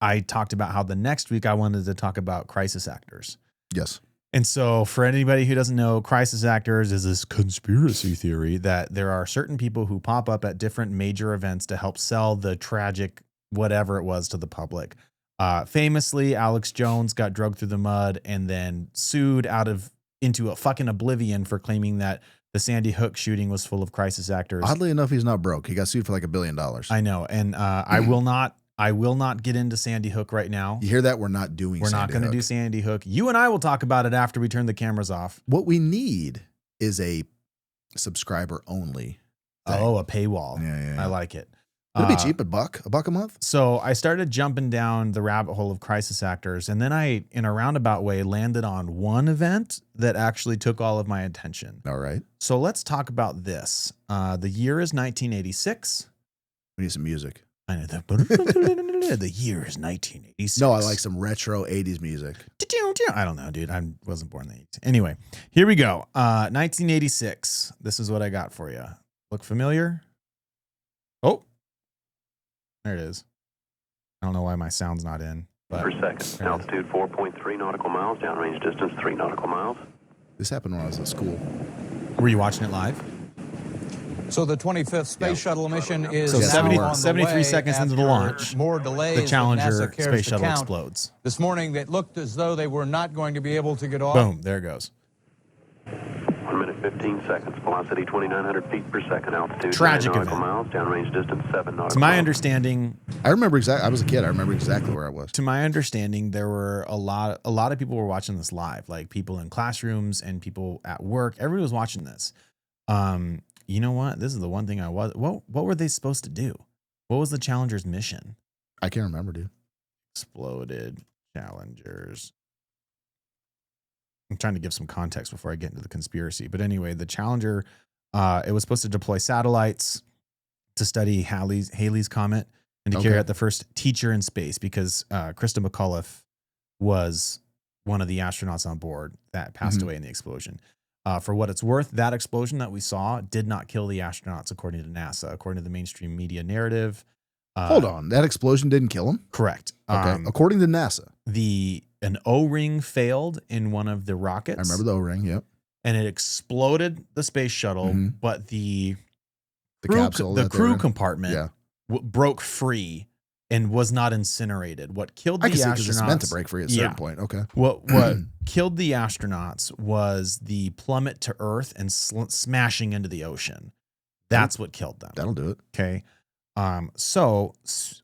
I talked about how the next week I wanted to talk about crisis actors. Yes. And so for anybody who doesn't know, crisis actors is this conspiracy theory that there are certain people who pop up at different major events to help sell the tragic whatever it was to the public. Famously, Alex Jones got drugged through the mud and then sued into a fucking oblivion for claiming that the Sandy Hook shooting was full of crisis actors. Oddly enough, he's not broke. He got sued for like $1 billion. I know, and I will not get into Sandy Hook right now. You hear that? We're not doing. We're not going to do Sandy Hook. You and I will talk about it after we turn the cameras off. What we need is a subscriber only thing. Oh, a paywall. Yeah. I like it. It'll be cheap, $1 a month. So I started jumping down the rabbit hole of crisis actors, and then I, in a roundabout way, landed on one event that actually took all of my attention. All right. So let's talk about this. The year is 1986. We need some music. I know that. The year is 1986. No, I like some retro 80s music. I don't know, dude. I wasn't born in the 80s. Anyway, here we go. 1986. This is what I got for you. Look familiar? Oh, there it is. I don't know why my sound's not in. Per second. Altitude 4.3 nautical miles. Downrange distance 3 nautical miles. This happened when I was at school. Were you watching it live? So the 25th space shuttle mission is So now 70 on the 73 way seconds into the after launch, More delays. the Challenger than NASA cares space to shuttle count. explodes. This morning, it looked as though they were not going to be able to get off. Boom, there it goes. 1 minute 15 seconds. Velocity 2,900 feet per second. Altitude Tragic 9 nautical event. miles. Downrange distance 7 nautical To my miles. understanding, I remember exactly. I was a kid. I remember exactly where I was. there were a lot of people were watching this live, like people in classrooms and people at work. Everybody was watching this. You know what? This is the one thing what were they supposed to do? What was the Challenger's mission? I can't remember, dude. Exploded Challengers. I'm trying to give some context before I get into the conspiracy. But anyway, the Challenger, it was supposed to deploy satellites to study Halley's Comet and to carry out the first teacher in space, because Krista McAuliffe was one of the astronauts on board that passed away in the explosion. For what it's worth, that explosion that we saw did not kill the astronauts, according to NASA, according to the mainstream media narrative. Hold on. That explosion didn't kill him? Correct. Okay. According to NASA. An O-ring failed in one of the rockets. I remember the O-ring, yep. And it exploded the space shuttle, but the capsule, the crew compartment broke free and was not incinerated. What killed the astronauts? Because it's meant to break free at a certain point. Okay. What killed the astronauts was the plummet to Earth and smashing into the ocean. That's what killed them. That'll do it. Okay. So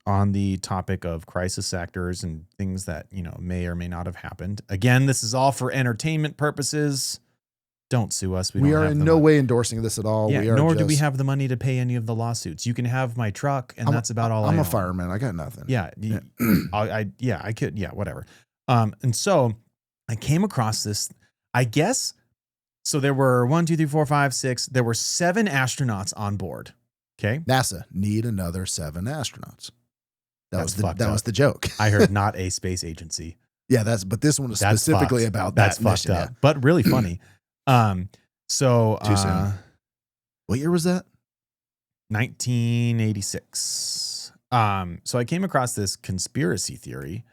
on the topic of crisis actors and things that, may or may not have happened. Again, this is all for entertainment purposes. Don't sue us. We are in no way endorsing this at all. Yeah, nor do we have the money to pay any of the lawsuits. You can have my truck, and that's about all I own. I'm a fireman. I got nothing. Yeah. I could. Yeah, whatever. And so I came across this, I guess. So there were 1, 2, 3, 4, 5, 6. There were 7 astronauts on board. Okay. NASA need another 7 astronauts. That was the joke. I heard not a space agency. Yeah, but this one was specifically about that. That's fucked up, but really funny. So too soon. What year was that? 1986. So I came across this conspiracy theory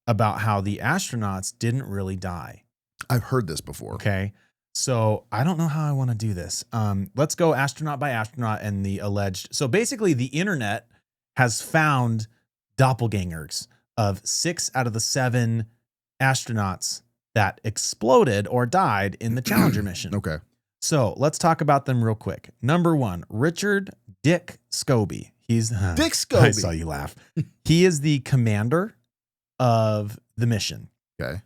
about how the astronauts didn't really die. I've heard this before. Okay. So I don't know how I want to do this. Let's go astronaut by astronaut and the alleged. So basically the internet has found doppelgangers of 6 out of the 7 astronauts that exploded or died in the Challenger mission. Okay. So let's talk about them real quick. Number 1, Richard Dick Scobie. He's Dick Scobie. I saw you laugh. He is the commander of the mission. Okay.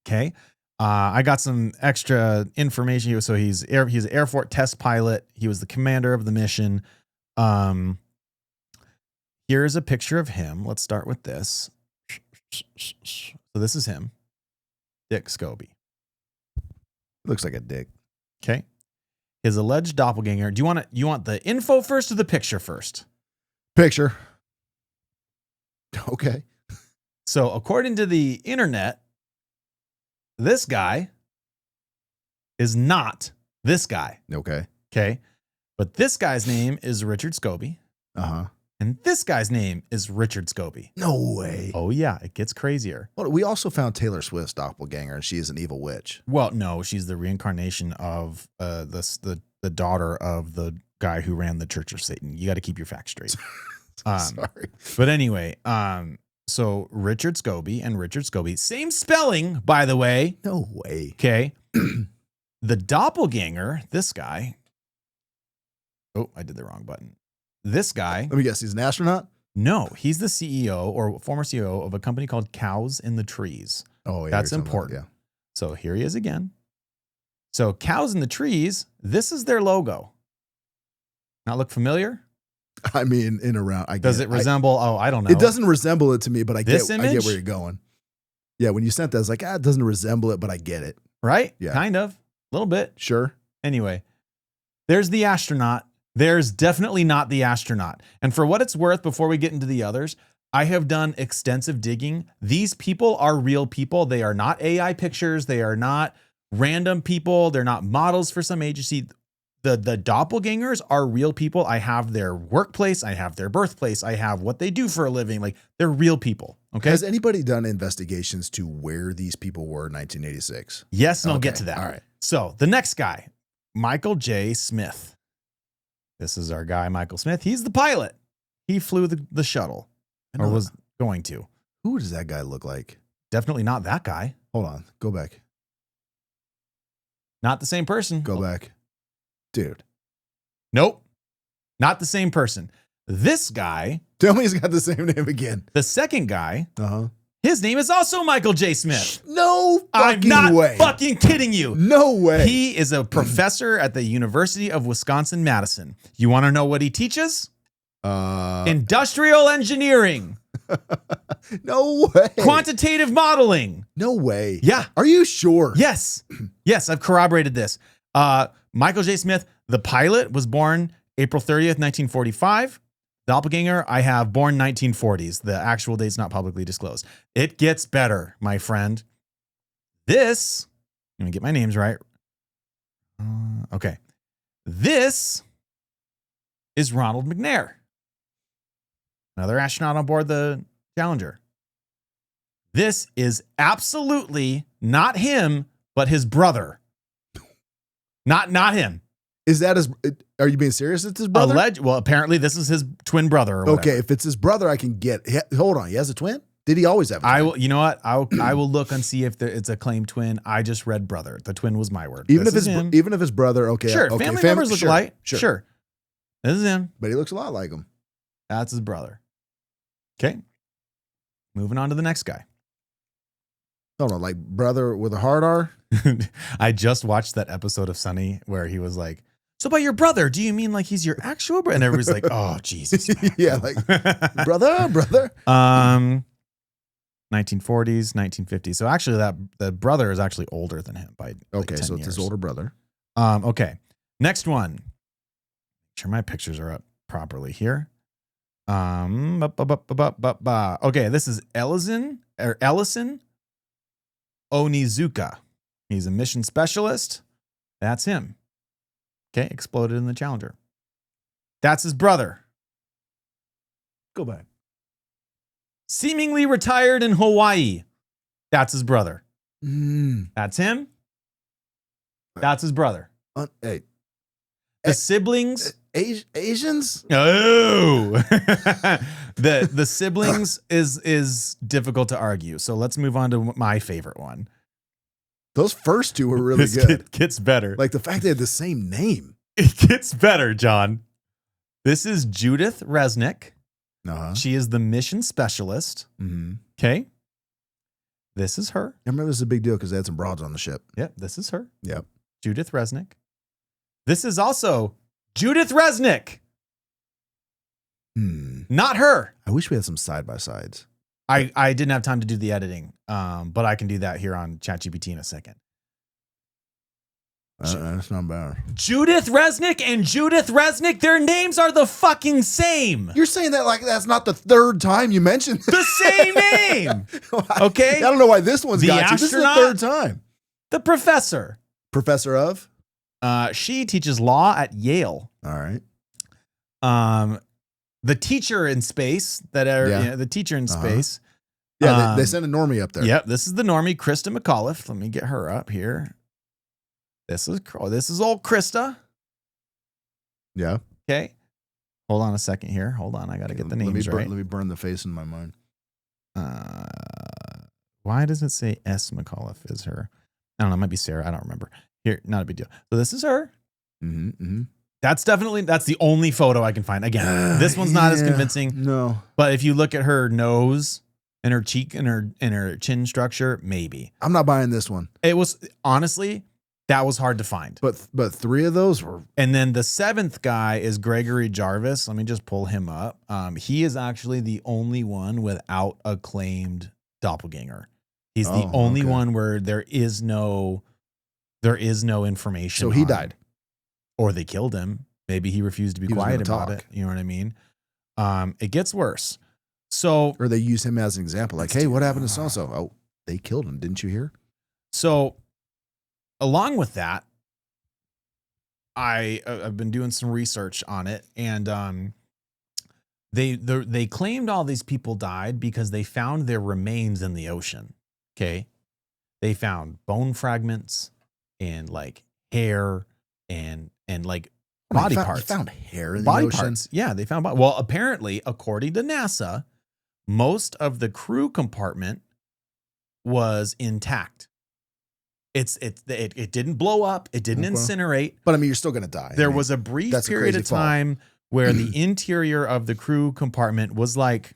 Okay. I got some extra information. So he's an Air Force test pilot. He was the commander of the mission. Here's a picture of him. Let's start with this. So this is him, Dick Scobie. Looks like a dick. Okay. His alleged doppelganger. Do you want the info first or the picture first? Picture. Okay. So according to the internet, this guy is not this guy. Okay. Okay. But this guy's name is Richard Scobie. Uh-huh. And this guy's name is Richard Scobie. No way. Oh, yeah. It gets crazier. Well, we also found Taylor Swift's doppelganger, and she is an evil witch. Well, no, she's the reincarnation of the daughter of the guy who ran the Church of Satan. You got to keep your facts straight. Sorry. But anyway, So Richard Scobie and Richard Scobie, same spelling, by the way. No way. Okay. The doppelganger, this guy. Oh, I did the wrong button. This guy. Let me guess. He's an astronaut? No, he's the CEO or former CEO of a company called Cows in the Trees. Oh, yeah. That's important. So here he is again. So Cows in the Trees, this is their logo. Not look familiar? I mean, in around. Does it resemble? I don't know. It doesn't resemble it to me, but I get image? where you're going. Yeah, when you sent that, I was like, it doesn't resemble it, but I get it. Right? Yeah. Kind of. A little bit. Sure. Anyway, there's the astronaut. There's definitely not the astronaut. And for what it's worth, before we get into the others, I have done extensive digging. These people are real people. They are not AI pictures. They are not random people. They're not models for some agency. The doppelgangers are real people. I have their workplace. I have their birthplace. I have what they do for a living. Like, they're real people. Okay. Has anybody done investigations to where these people were in 1986? Yes, and I'll get to that. All right. So the next guy, Michael J. Smith. This is our guy, Michael Smith. He's the pilot. He flew the shuttle, or was going to. Who does that guy look like? Definitely not that guy. Hold on. Go back. Not the same person. Go back. Dude. Nope. Not the same person. This guy. Tell me he's got the same name again. The second guy. Uh-huh. His name is also Michael J. Smith. No I'm fucking not way. fucking kidding you. No way. He is a professor at the University of Wisconsin-Madison. You want to know what he teaches? Industrial engineering. No way. Quantitative modeling. No way. Yeah. Are you sure? Yes. Yes, I've corroborated this. Michael J. Smith, the pilot, was born April 30th, 1945. Doppelganger, I have born 1940s. The actual date's not publicly disclosed. It gets better, my friend. This, let me get my names right. Okay. This is Ronald McNair, another astronaut on board the Challenger. This is absolutely not him, but his brother. Not him. Is that his? Are you being serious? It's his brother? Well, apparently this is his twin brother. Or whatever. Okay, if it's his brother, I can get. Hold on, he has a twin? Did he always have a twin? I will. You know what? I will look and see if it's a claimed twin. I just read brother. The twin was my word. Even This if is him. even if his brother, okay, Sure, okay, family members look alike. Sure. This is him. But he looks a lot like him. That's his brother. Okay. Moving on to the next guy. Hold on, like brother with a hard R? I just watched that episode of Sunny where he was like, "So by your brother, do you mean like he's your actual brother?" And everybody's like, "Oh, Jesus." Yeah, like brother. 1940s, 1950s. So actually the brother is actually older than him by Okay, 10 so it's years. his older brother. Okay. Next one. Make sure my pictures are up properly here. Okay, this is Ellison Onizuka. He's a mission specialist. That's him. Okay, exploded in the Challenger. That's his brother. Go back. Seemingly retired in Hawaii. That's his brother. Mm. That's him. That's his brother. Hey, The siblings. Asians? No. the siblings is difficult to argue. So let's move on to my favorite one. Those first two were really This good. gets better. Like the fact they had the same name. It gets better, John. This is Judith Resnick. Uh-huh. She is the mission specialist. Mm-hmm. Okay. This is her. I remember this is a big deal because they had some broads on the ship. Yep, this is her. Yep. Judith Resnick. This is also Judith Resnick. Not her. I wish we had some side-by-sides. I didn't have time to do the editing, but I can do that here on ChatGPT in a second. That's not bad. Judith Resnick and Judith Resnick, their names are the fucking same. You're saying that like that's not the third time you mentioned The same name. Okay. I don't know why this one's The got you. This is the astronaut? third time. The professor. Professor of? She teaches law at Yale. All right. The teacher in space the teacher in space. Yeah, they sent a normie up there. Yep, this is the normie, Krista McAuliffe. Let me get her up here. This is old Krista. Yeah. Okay. Hold on a second here. Hold on. I got to get the names right. Let me burn the face in my mind. Why does it say S. McAuliffe is her? I don't know. It might be Sarah. I don't remember. Here, not a big deal. So this is her. That's the only photo I can find. Again, this one's not as convincing. No. But if you look at her nose and her cheek and her chin structure, maybe. I'm not buying this one. It was, honestly, that was hard to find. But 3 of those were. And then the 7th guy is Gregory Jarvis. Let me just pull him up. He is actually the only one without a claimed doppelganger. He's the only one where there is no information. So he died. Or they killed him. Maybe he refused to be quiet about it. You know what I mean? It gets worse. So, or they use him as an example. Like, hey, what happened to so-and-so? Oh, they killed him. Didn't you hear? So along with that, I've been doing some research on it, and they claimed all these people died because they found their remains in the ocean. Okay. They found bone fragments and like hair and like body parts. They found hair in the ocean. Parts. Yeah, they found well, apparently, according to NASA, most of the crew compartment was intact. It didn't blow up, it didn't incinerate. But I mean, you're still gonna die. There was a brief period of time where the interior of the crew compartment was like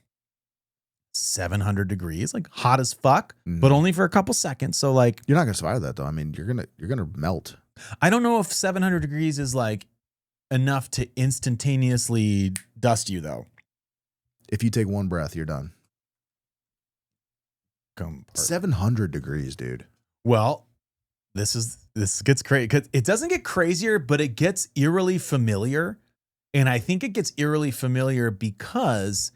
700 degrees, like hot as fuck, but only for a couple seconds. So like, you're not gonna survive that though. I mean, you're gonna melt. I don't know if 700 degrees is like enough to instantaneously dust you though. If you take one breath, you're done. 700 degrees, dude. Well, this gets crazy because it doesn't get crazier, but it gets eerily familiar. And I think it gets eerily familiar because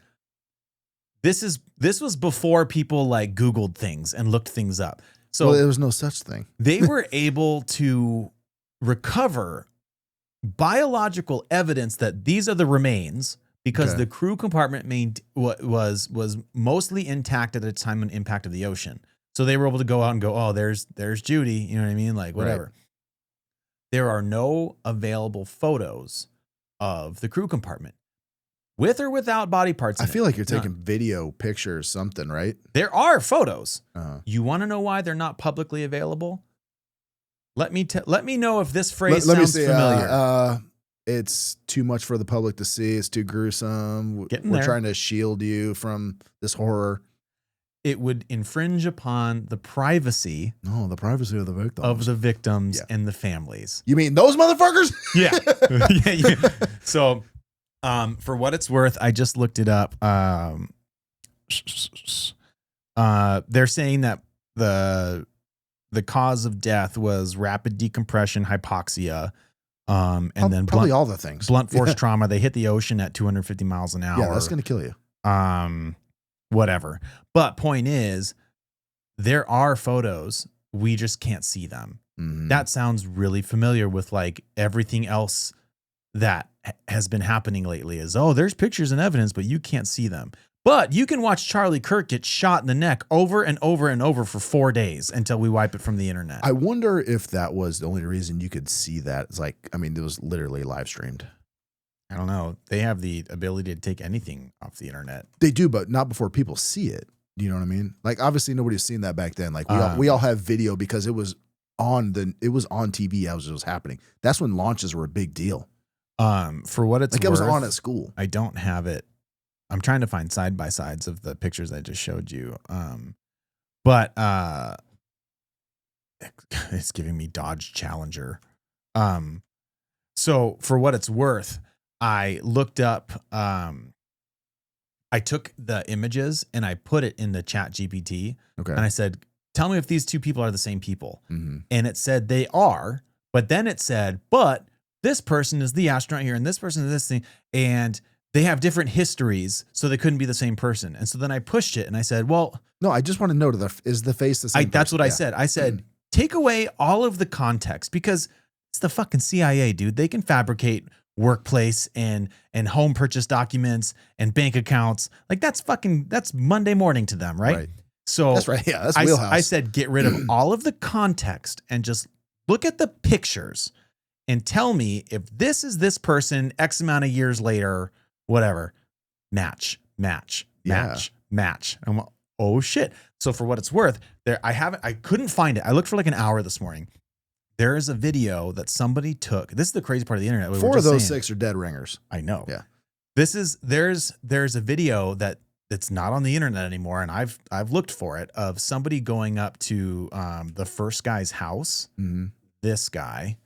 this was before people like Googled things and looked things up. So there was no such thing. They were able to recover biological evidence that these are the remains because the crew compartment was mostly intact at the time of impact of the ocean. So they were able to go out and go, oh, there's Judy. You know what I mean? Like whatever. Right. There are no available photos of the crew compartment with or without body parts. I feel like you're taking video pictures, something, right? There are photos. You want to know why they're not publicly available? Let me know if this phrase sounds familiar. It's too much for the public to see. It's too gruesome. We're trying to shield you from this horror. It would infringe upon the privacy. No, the privacy of the victims. And the families. You mean those motherfuckers? Yeah. Yeah. So, for what it's worth, I just looked it up. They're saying that the cause of death was rapid decompression, hypoxia, and then probably all the things. Blunt force trauma. They hit the ocean at 250 miles an hour. Yeah, that's going to kill you. Whatever. But point is, there are photos. We just can't see them. Mm-hmm. That sounds really familiar with like everything else that has been happening lately is, oh, there's pictures and evidence, but you can't see them. But you can watch Charlie Kirk get shot in the neck over and over and over for 4 days until we wipe it from the internet. I wonder if that was the only reason you could see that. It's like, I mean, it was literally live streamed. I don't know. They have the ability to take anything off the internet. They do, but not before people see it. Do you know what I mean? Like, obviously nobody's seen that back then. Like we all have video because it was on TV as it was happening. That's when launches were a big deal. For what it's like, it was on at school. I don't have it. I'm trying to find side by sides of the pictures I just showed you. But it's giving me Dodge Challenger. So for what it's worth, I looked up, I took the images and I put it in the chat GPT. Okay. And I said, tell me if these two people are the same people. Mm-hmm. And it said they are, but then it said, but this person is the astronaut here and this person is this thing. And they have different histories, so they couldn't be the same person. And so then I pushed it and I said, well, no, I just want to know, is the face the same? That's what I said. I said, take away all of the context because it's the fucking CIA, dude. They can fabricate workplace and home purchase documents and bank accounts. Like that's Monday morning to them. Right. So that's right. Yeah. That's wheelhouse. I said, get rid of all of the context and just look at the pictures and tell me if this is this person X amount of years later, whatever, match. And oh shit. So for what it's worth, I couldn't find it. I looked for like an hour this morning. There is a video that somebody took. This is the crazy part of the internet. 4 of those 6 are dead ringers. I know. Yeah. There's a video that's not on the internet anymore, and I've looked for it, of somebody going up to the first guy's house. Mm-hmm. This guy,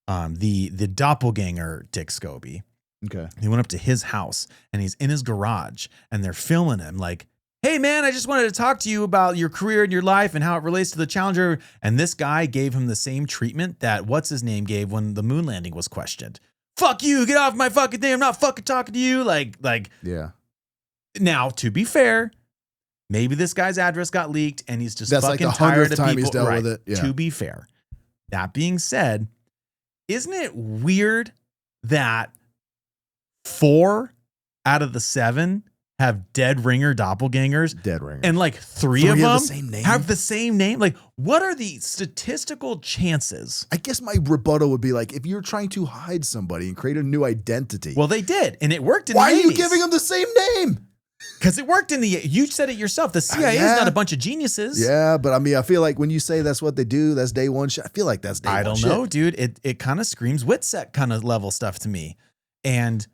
the doppelganger Dick Scobie. Okay. He went up to his house and he's in his garage and they're filming him like, hey man, I just wanted to talk to you about your career and your life and how it relates to the Challenger. And this guy gave him the same treatment that what's his name gave when the moon landing was questioned. Fuck you, get off my fucking thing. I'm not fucking talking to you. Like, yeah. Now, to be fair, maybe this guy's address got leaked and he's just That's fucking like the tired 100th of time people. he's dealt Right. with it. Yeah. To be fair, that being said, isn't it weird that 4 out of the 7 have dead ringer doppelgangers? Dead ringers. And like 3 of the them same name? have the same name? Like, what are the statistical chances? I guess my rebuttal would be like, if you're trying to hide somebody and create a new identity. Well, they did, and it worked in why the 80s. are you giving them the same name? Because it worked in the... You said it yourself. The CIA is yeah. not a bunch of geniuses. Yeah, but I mean, I feel like when you say that's what they do, that's day one shit. I feel like that's day one I don't shit. know, dude. It kind of screams Witsec kind of level stuff to me. And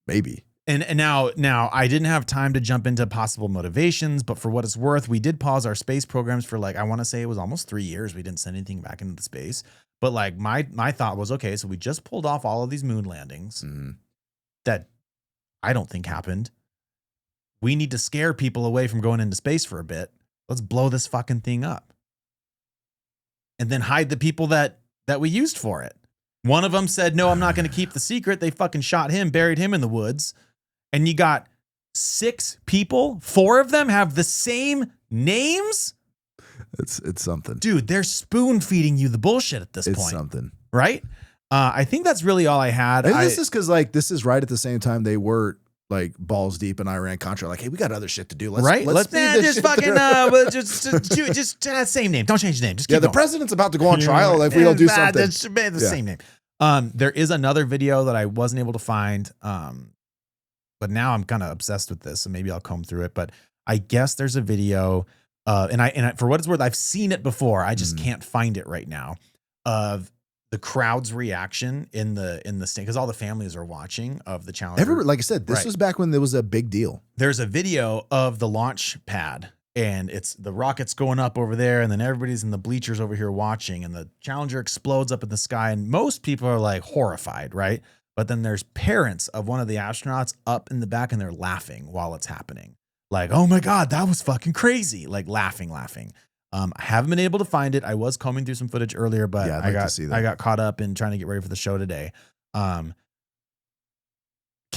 Maybe. And now I didn't have time to jump into possible motivations, but for what it's worth, we did pause our space programs for like, I want to say it was almost 3 years. We didn't send anything back into the space. But like my thought was, okay, so we just pulled off all of these moon landings that I don't think happened. We need to scare people away from going into space for a bit. Let's blow this fucking thing up. And then hide the people that we used for it. One of them said, no, I'm not going to keep the secret. They fucking shot him, buried him in the woods. And you got 6 people. 4 of them have the same names. It's something. Dude, they're spoon feeding you the bullshit at this point. It's something. Right? I think that's really all I had. And this is because like this is right at the same time they were like balls deep in Iran-Contra. Like, hey, we got other shit to do. Let's speed this just shit fucking through. just same name. Don't change the name. Just keep Yeah, the going. president's about to go on trial if we don't do something. That's the same name. There is another video that I wasn't able to find. But now I'm kind of obsessed with this, so maybe I'll comb through it. But I guess there's a video, and I for what it's worth, I've seen it before. I just can't find it right now, of the crowd's reaction in the state, because all the families are watching of the Challenger. Like I said, this was back when there was a big deal. There's a video of the launch pad, and it's the rockets going up over there, and then everybody's in the bleachers over here watching, and the Challenger explodes up in the sky, and most people are like horrified, right? But then there's parents of one of the astronauts up in the back, and they're laughing while it's happening. Like, oh my God, that was fucking crazy. Like laughing. I haven't been able to find it. I was combing through some footage earlier, but Yeah, I'd like to see that. I got caught up in trying to get ready for the show today. Can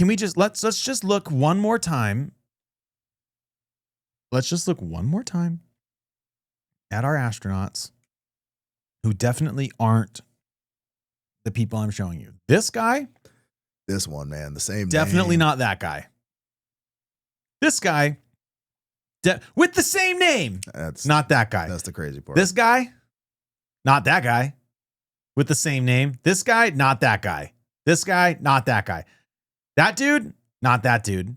we just, let's just look one more time. Let's just look one more time at our astronauts who definitely aren't the people I'm showing you. This guy, This one, man, the same definitely name. not that guy. This guy, with the same name, That's not that guy. That's the crazy part. This guy, not that guy, with the same name. This guy, not that guy. This guy, not that guy. That dude, not that dude.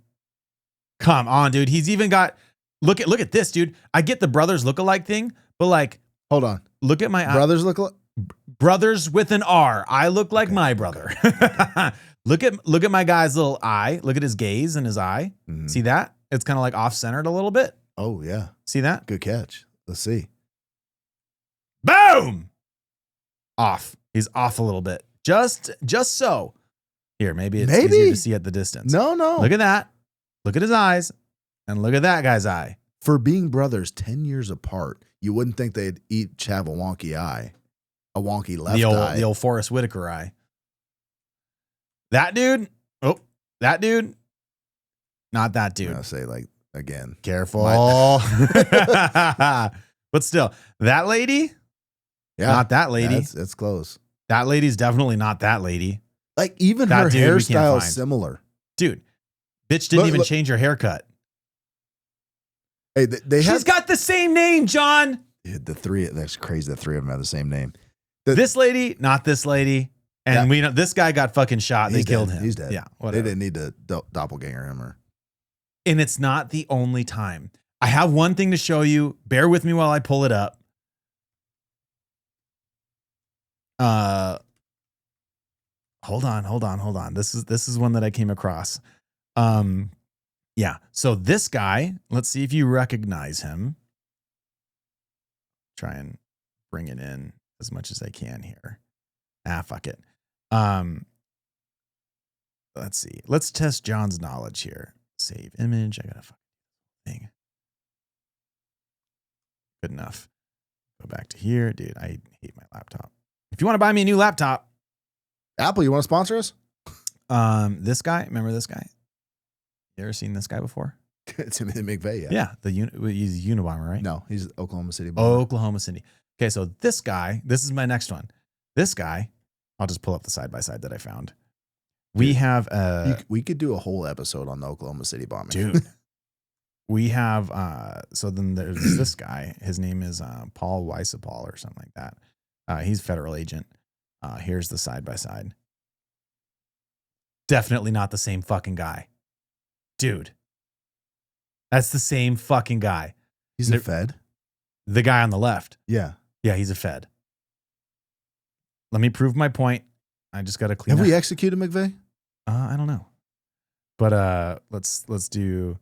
Come on, dude. He's even got, look at this, dude. I get the brothers look-alike thing, but like, Hold on. look at my Brothers look like brothers with an R. I look like my brother. Look at my guy's little eye. Look at his gaze and his eye. See that? It's kind of like off-centered a little bit. Oh, yeah. See that? Good catch. Let's see. Boom! Off. He's off a little bit. Just so. Here, maybe it's easier to see at the distance. No. Look at that. Look at his eyes. And look at that guy's eye. For being brothers 10 years apart, you wouldn't think they'd each have a wonky eye. A wonky left eye. The old Forrest Whitaker eye. That dude. Oh, that dude. Not that dude. I'll say like again. Careful. But still, that lady. Yeah. Not that lady. It's close. That lady's definitely not that lady. Like even That her dude we can't hairstyle is find. similar. Dude, bitch didn't even Look. change her haircut. Hey, they She's have got the same name, John. the 3. That's crazy. The 3 of them have the same name. This lady, not this lady. And we know this guy got fucking shot. They He's killed dead. him. He's dead. Yeah, They whatever. didn't need to doppelganger him or. And it's not the only time. I have one thing to show you. Bear with me while I pull it up. Hold on. This is one that I came across. Yeah. So this guy, let's see if you recognize him. Try and bring it in as much as I can here. Fuck it. Let's see. Let's test John's knowledge here. Save image. I got a fucking thing. Good enough. Go back to here. Dude, I hate my laptop. If you want to buy me a new laptop. Apple, you want to sponsor us? This guy, remember this guy? You ever seen this guy before? Timothy McVeigh, yeah. Yeah, he's a Unabomber, right? No, he's Oklahoma City bomber. Oklahoma City. Okay, so this guy, this is my next one. This guy, I'll just pull up the side-by-side that I found. We have we could do a whole episode on the Oklahoma City bombing. Dude. We have so then there's this guy. His name is Paul Weissapal or something like that. He's a federal agent. Here's the side-by-side. Definitely not the same fucking guy. Dude. That's the same fucking guy. He's a Fed? The guy on the left. Yeah. Yeah, he's a Fed. Let me prove my point. I just got to clean Have up. we executed McVeigh? I don't know. But let's do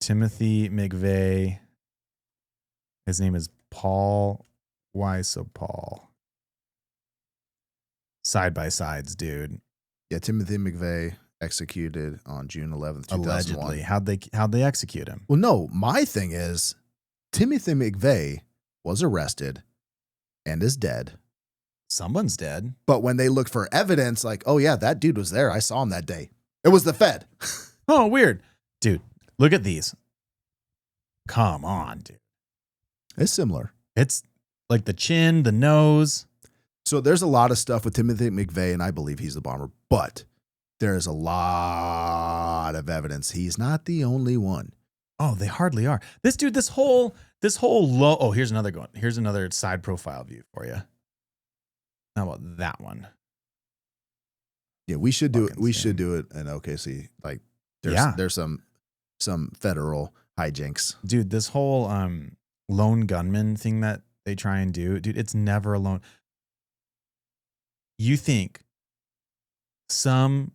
Timothy McVeigh. His name is Paul Weissapal. Side-by-sides, dude. Yeah, Timothy McVeigh executed on June 11th, 2001. Allegedly. How'd they execute him? Well, no, my thing is Timothy McVeigh was arrested and is dead. Someone's dead. But when they looked for evidence, like, oh yeah, that dude was there. I saw him that day. It was the Fed. Oh, weird. Dude, look at these. Come on, dude. It's similar. It's like the chin, the nose. So there's a lot of stuff with Timothy McVeigh, and I believe he's the bomber, but there is a lot of evidence he's not the only one. Oh, they hardly are. This dude, this whole low. Oh, here's another one. Here's another side profile view for you. How about that one? Yeah, we should do it. Fucking We same. should do it in OKC. Like, there's some federal hijinks. Dude, this whole lone gunman thing that they try and do, dude, it's never alone. You think some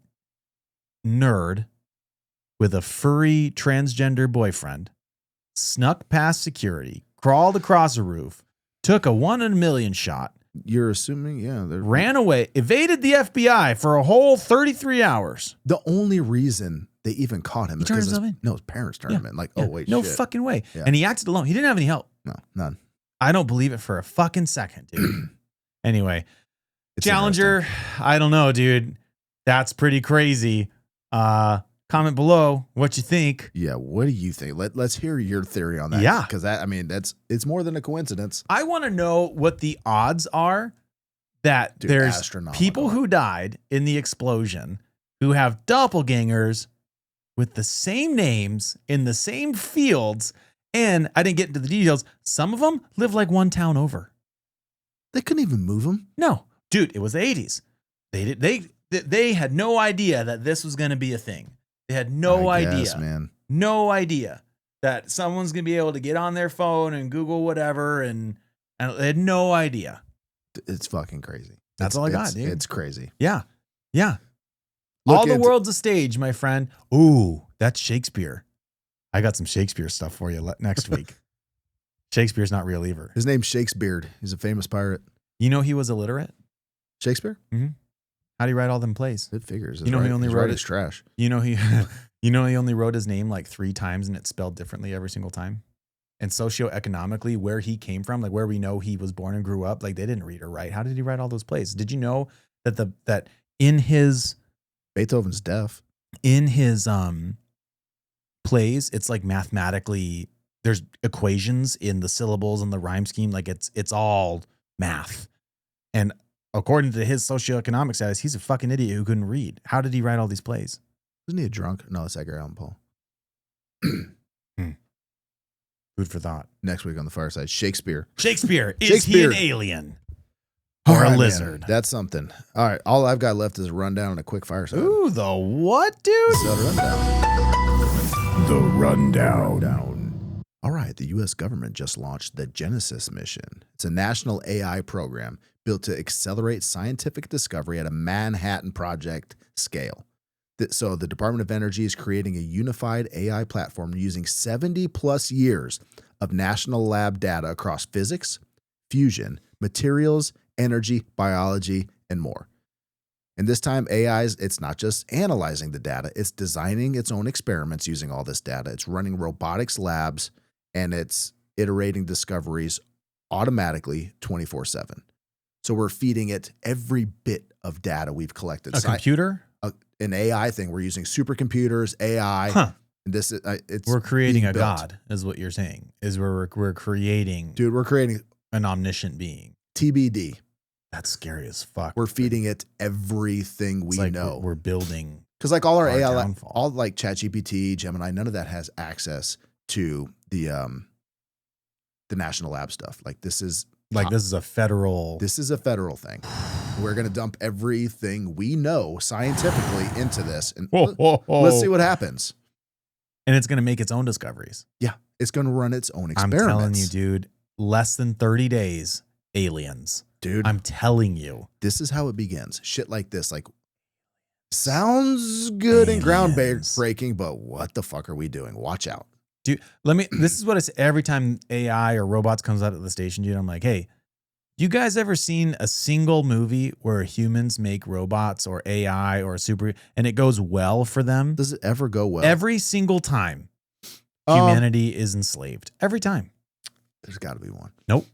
nerd with a furry transgender boyfriend snuck past security, crawled across a roof, took a 1 in a million shot, You're assuming, yeah, ran away, evaded the FBI for a whole 33 hours. The only reason they even caught him is turned because himself his parents turned him in. Like, Yeah. oh wait, no shit. fucking way. Yeah. And he acted alone. He didn't have any help. No, none. I don't believe it for a fucking second, dude. Anyway, It's Challenger, I don't know, dude. That's pretty crazy. Comment below what you think. Yeah, what do you think? Let's hear your theory on that. Yeah. because it's more than a coincidence. I want to know what the odds are that Dude, there's astronomical. people who died in the explosion who have doppelgangers with the same names in the same fields. And I didn't get into the details. Some of them live like one town over. They couldn't even move him. No, dude, it was the 80s. They had no idea that this was going to be a thing. They had no I idea. guess, man. No idea that someone's going to be able to get on their phone and Google whatever. And they had no idea. It's fucking crazy. That's all I got, dude. It's crazy. Yeah. Yeah. Look All the into- world's a stage, my friend. Ooh, that's Shakespeare. I got some Shakespeare stuff for you next week. Shakespeare's not real either. His name's Shakespeare. He's a famous pirate. You know he was illiterate? Shakespeare? How do you write all them plays? It figures. You know he only his wrote writing's it- trash. You know he only wrote his name like 3 times and it's spelled differently every single time. And socioeconomically, where he came from, like where we know he was born and grew up, like they didn't read or write. How did he write all those plays? Did you know that in his Beethoven's deaf. Plays, it's like mathematically there's equations in the syllables and the rhyme scheme, like it's all math. And according to his socioeconomic status, he's a fucking idiot who couldn't read. How did he write all these plays? Isn't he a drunk? No, it's Edgar Allan Poe. Food for thought. Next week on the Fireside, Shakespeare. Shakespeare, is Shakespeare. he an alien All or right, a man. lizard? That's something. All right, all I've got left is a rundown and a quick Fireside. Ooh, the what, dude? So, rundown. The rundown. Rundown. All right, the U.S. government just launched the Genesis mission. It's a national AI program built to accelerate scientific discovery at a Manhattan Project scale. So the Department of Energy is creating a unified AI platform using 70 plus years of national lab data across physics, fusion, materials, energy, biology, and more. And this time, it's not just analyzing the data, it's designing its own experiments using all this data. It's running robotics labs, and it's iterating discoveries automatically 24/7. So we're feeding it every bit of data we've collected. A computer? An AI thing. We're using supercomputers, AI. Huh. And this is we're creating a built. god, is what you're saying. Is we're creating We're creating an omniscient being. TBD. That's scary as fuck. We're feeding it everything we know. We're building. Because like all our AI, downfall. all like ChatGPT, Gemini, none of that has access to the national lab stuff. Like this is a federal. This is a federal thing. We're going to dump everything we know scientifically into this, and let's see what happens. And it's going to make its own discoveries. Yeah, it's going to run its own experiments. I'm telling you, dude. Less than 30 days, aliens. Dude, I'm telling you. This is how it begins. Shit like this, like sounds good and groundbreaking, but what the fuck are we doing? Watch out. Dude, this is what I say every time AI or robots comes out of the station, dude. I'm like, hey, you guys ever seen a single movie where humans make robots or AI or and it goes well for them? Does it ever go well? Every single time humanity is enslaved. Every time. There's got to be one. Nope.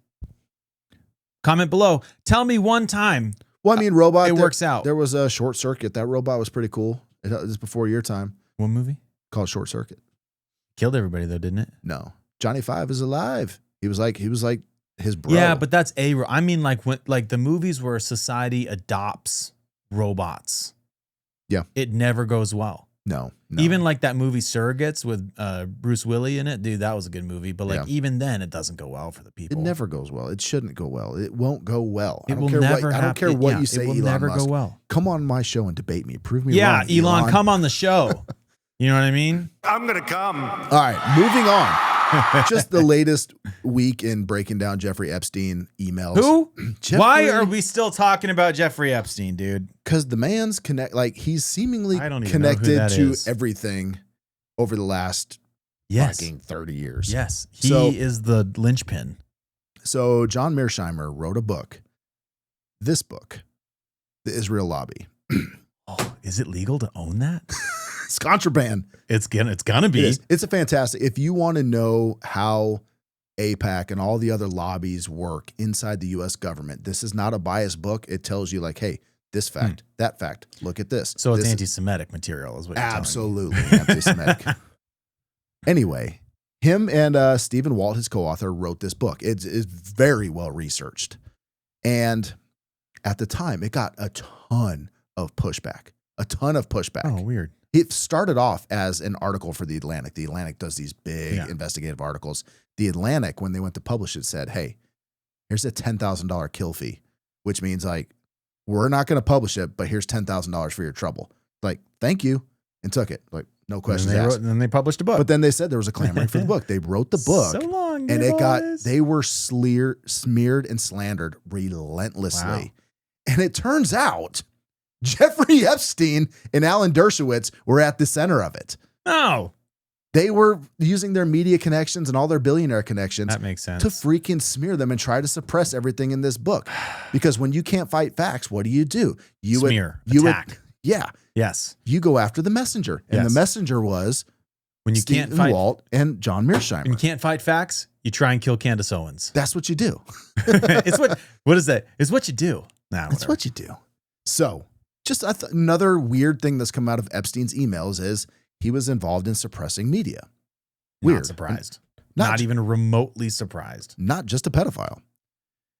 Comment below. Tell me one time. Well, I mean, robot. It works out. There was a Short Circuit. That robot was pretty cool. It was before your time. What movie? Called Short Circuit. Killed everybody though, didn't it? No. Johnny Five is alive. He was like his bro. Yeah, but that's I mean, like when the movies where society adopts robots. Yeah. It never goes well. No. Even like that movie Surrogates with Bruce Willis in it, dude, that was a good movie. But like even then, it doesn't go well for the people. It never goes well. It shouldn't go well. It won't go well. I don't care what you say. It will Elon never Musk. go well. Come on my show and debate me. Prove me yeah, wrong. Elon, come on the show. You know what I mean? I'm going to come. All right, moving on. Just the latest week in breaking down Jeffrey Epstein emails. Who? Why are we still talking about Jeffrey Epstein, dude? Because the man's he's seemingly I don't even connected know who that to is. everything over the last fucking 30 years. Yes. He is the linchpin. So John Mearsheimer wrote a book. This book, The Israel Lobby. Oh, is it legal to own that? It's contraband. It's gonna be. It's a fantastic. If you want to know how AIPAC and all the other lobbies work inside the U.S. government, this is not a biased book. It tells you like, hey, this fact, that fact. Look at this. So it's this anti-Semitic material, is what you're absolutely anti-Semitic. Anyway, him and Stephen Walt, his co-author, wrote this book. It's very well researched, and at the time, it got a ton of pushback. Oh, weird. It started off as an article for The Atlantic. The Atlantic does these big investigative articles. The Atlantic, when they went to publish it, said, hey, here's a $10,000 kill fee, which means like, we're not going to publish it, but here's $10,000 for your trouble. Like, thank you. And took it. Like, no questions asked. And then they published a book. But then they said there was a clamoring for the book. They wrote the book. So long, and they were smeared and slandered relentlessly. Wow. And it turns out Jeffrey Epstein and Alan Dershowitz were at the center of it. Oh. They were using their media connections and all their billionaire connections That makes sense. to freaking smear them and try to suppress everything in this book. Because when you can't fight facts, what do? You Smear, attack. Yes. You go after the messenger. And Yes. the messenger was When you Stephen can't fight Walt and John Mearsheimer. When you can't fight facts, you try and kill Candace Owens. That's what you do. It's what is that? It's what you do. Nah, That's what you do. So just another weird thing that's come out of Epstein's emails is he was involved in suppressing media. Weird. Not surprised. Not- Not even remotely surprised. Not just a pedophile.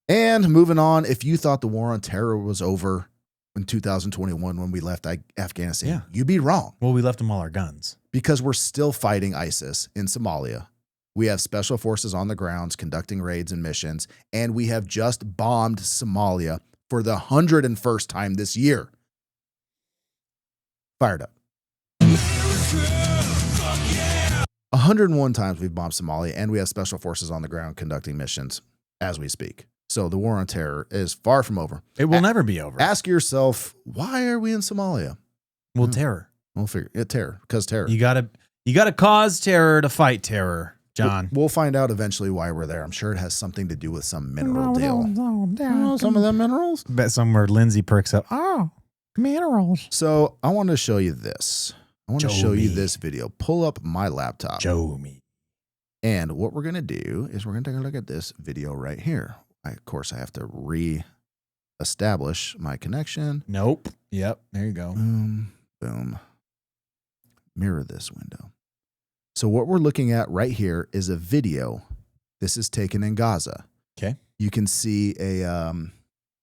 And moving on, if you thought the war on terror was over in 2021 when we left Afghanistan, you'd be wrong. Well, we left them all our guns. Because we're still fighting ISIS in Somalia. We have special forces on the grounds conducting raids and missions, and we have just bombed Somalia for the 101st time this year. Fired up. 101 times we've bombed Somalia, and we have special forces on the ground conducting missions as we speak. So the war on terror is far from over. It will never be over. Ask yourself, why are we in Somalia? Well, terror. We'll figure it. Terror, because terror. You gotta cause terror to fight terror, John. We'll find out eventually why we're there. I'm sure it has something to do with some mineral deal. Some of them minerals. Bet somewhere Lindsay perks up. Oh, minerals. So I want to show you this. I want to Show show you me. this video. Pull up my laptop. Show me. And what we're going to do is we're going to take a look at this video right here. Of course, I have to re-establish my connection. Nope. Yep. There you go. Boom, boom. Mirror this window. So what we're looking at right here is a video. This is taken in Gaza. Okay. You can see a,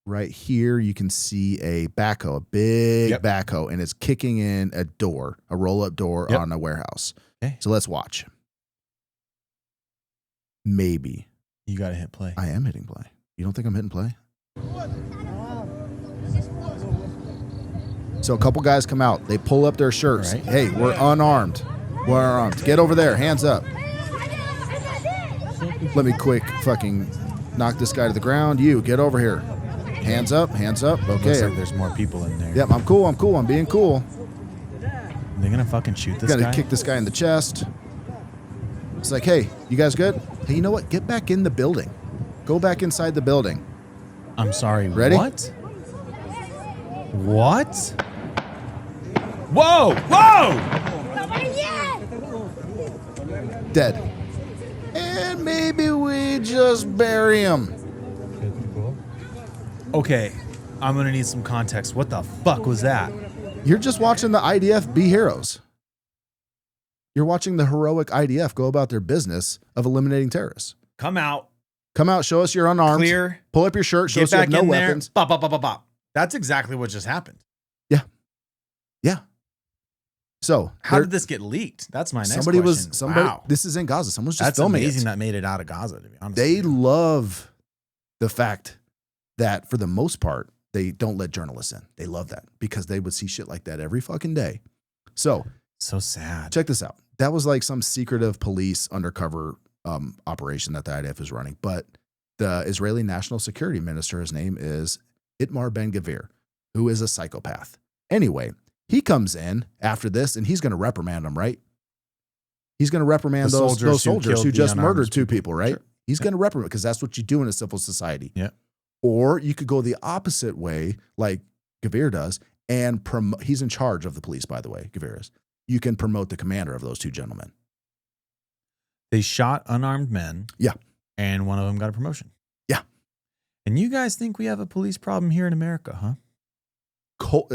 right here, you can see a backhoe, a big backhoe, and it's kicking in a door, a roll-up door on a warehouse. Okay. So let's watch. Maybe. You got to hit play. I am hitting play. You don't think I'm hitting play? So a couple guys come out. They pull up their shirts. Right. Hey, we're unarmed. We're unarmed. Get over there. Hands up. Let me quick fucking knock this guy to the ground. You, get over here. Hands up. Hands up. Looks Okay. like there's more people in there. Yep, I'm cool. I'm cool. I'm being cool. They're going to fucking shoot this Gotta guy? kick this guy in the chest. It's like, hey, you guys good? Hey, you know what? Get back in the building. Go back inside the building. I'm sorry. Ready? What? What? Whoa! Whoa! Dead. And maybe we just bury him. Okay. I'm going to need some context. What the fuck was that? You're just watching the IDF be heroes. You're watching the heroic IDF go about their business of eliminating terrorists. Come out. Come out, show us you're unarmed. Clear. Pull up your shirt, show Get us you have back no in there. weapons. Bop, bop, bop, bop, bop. That's exactly what just happened. Yeah. So How did this get leaked? That's my next somebody question. was somebody Wow. this is in Gaza. Someone's just That's filming amazing it. that made it out of Gaza, to be honest. They with you. love the fact that for the most part, they don't let journalists in. They love that because they would see shit like that every fucking day. So So sad. check this out. That was like some secretive police undercover operation that the IDF is running. But the Israeli National Security Minister, his name is Itamar Ben-Gvir, who is a psychopath. Anyway, he comes in after this and he's going to reprimand them, right? He's going to reprimand The those soldiers soldiers who who killed just the murdered unarmed two people. people, right? Sure. He's going to reprimand because that's what you do in a civil society. Yeah. Or you could go the opposite way, like Gvir does, and he's in charge of the police, by the way, Gvir is. You can promote the commander of those two gentlemen. They shot unarmed men. Yeah. And one of them got a promotion. Yeah. And you guys think we have a police problem here in America, huh?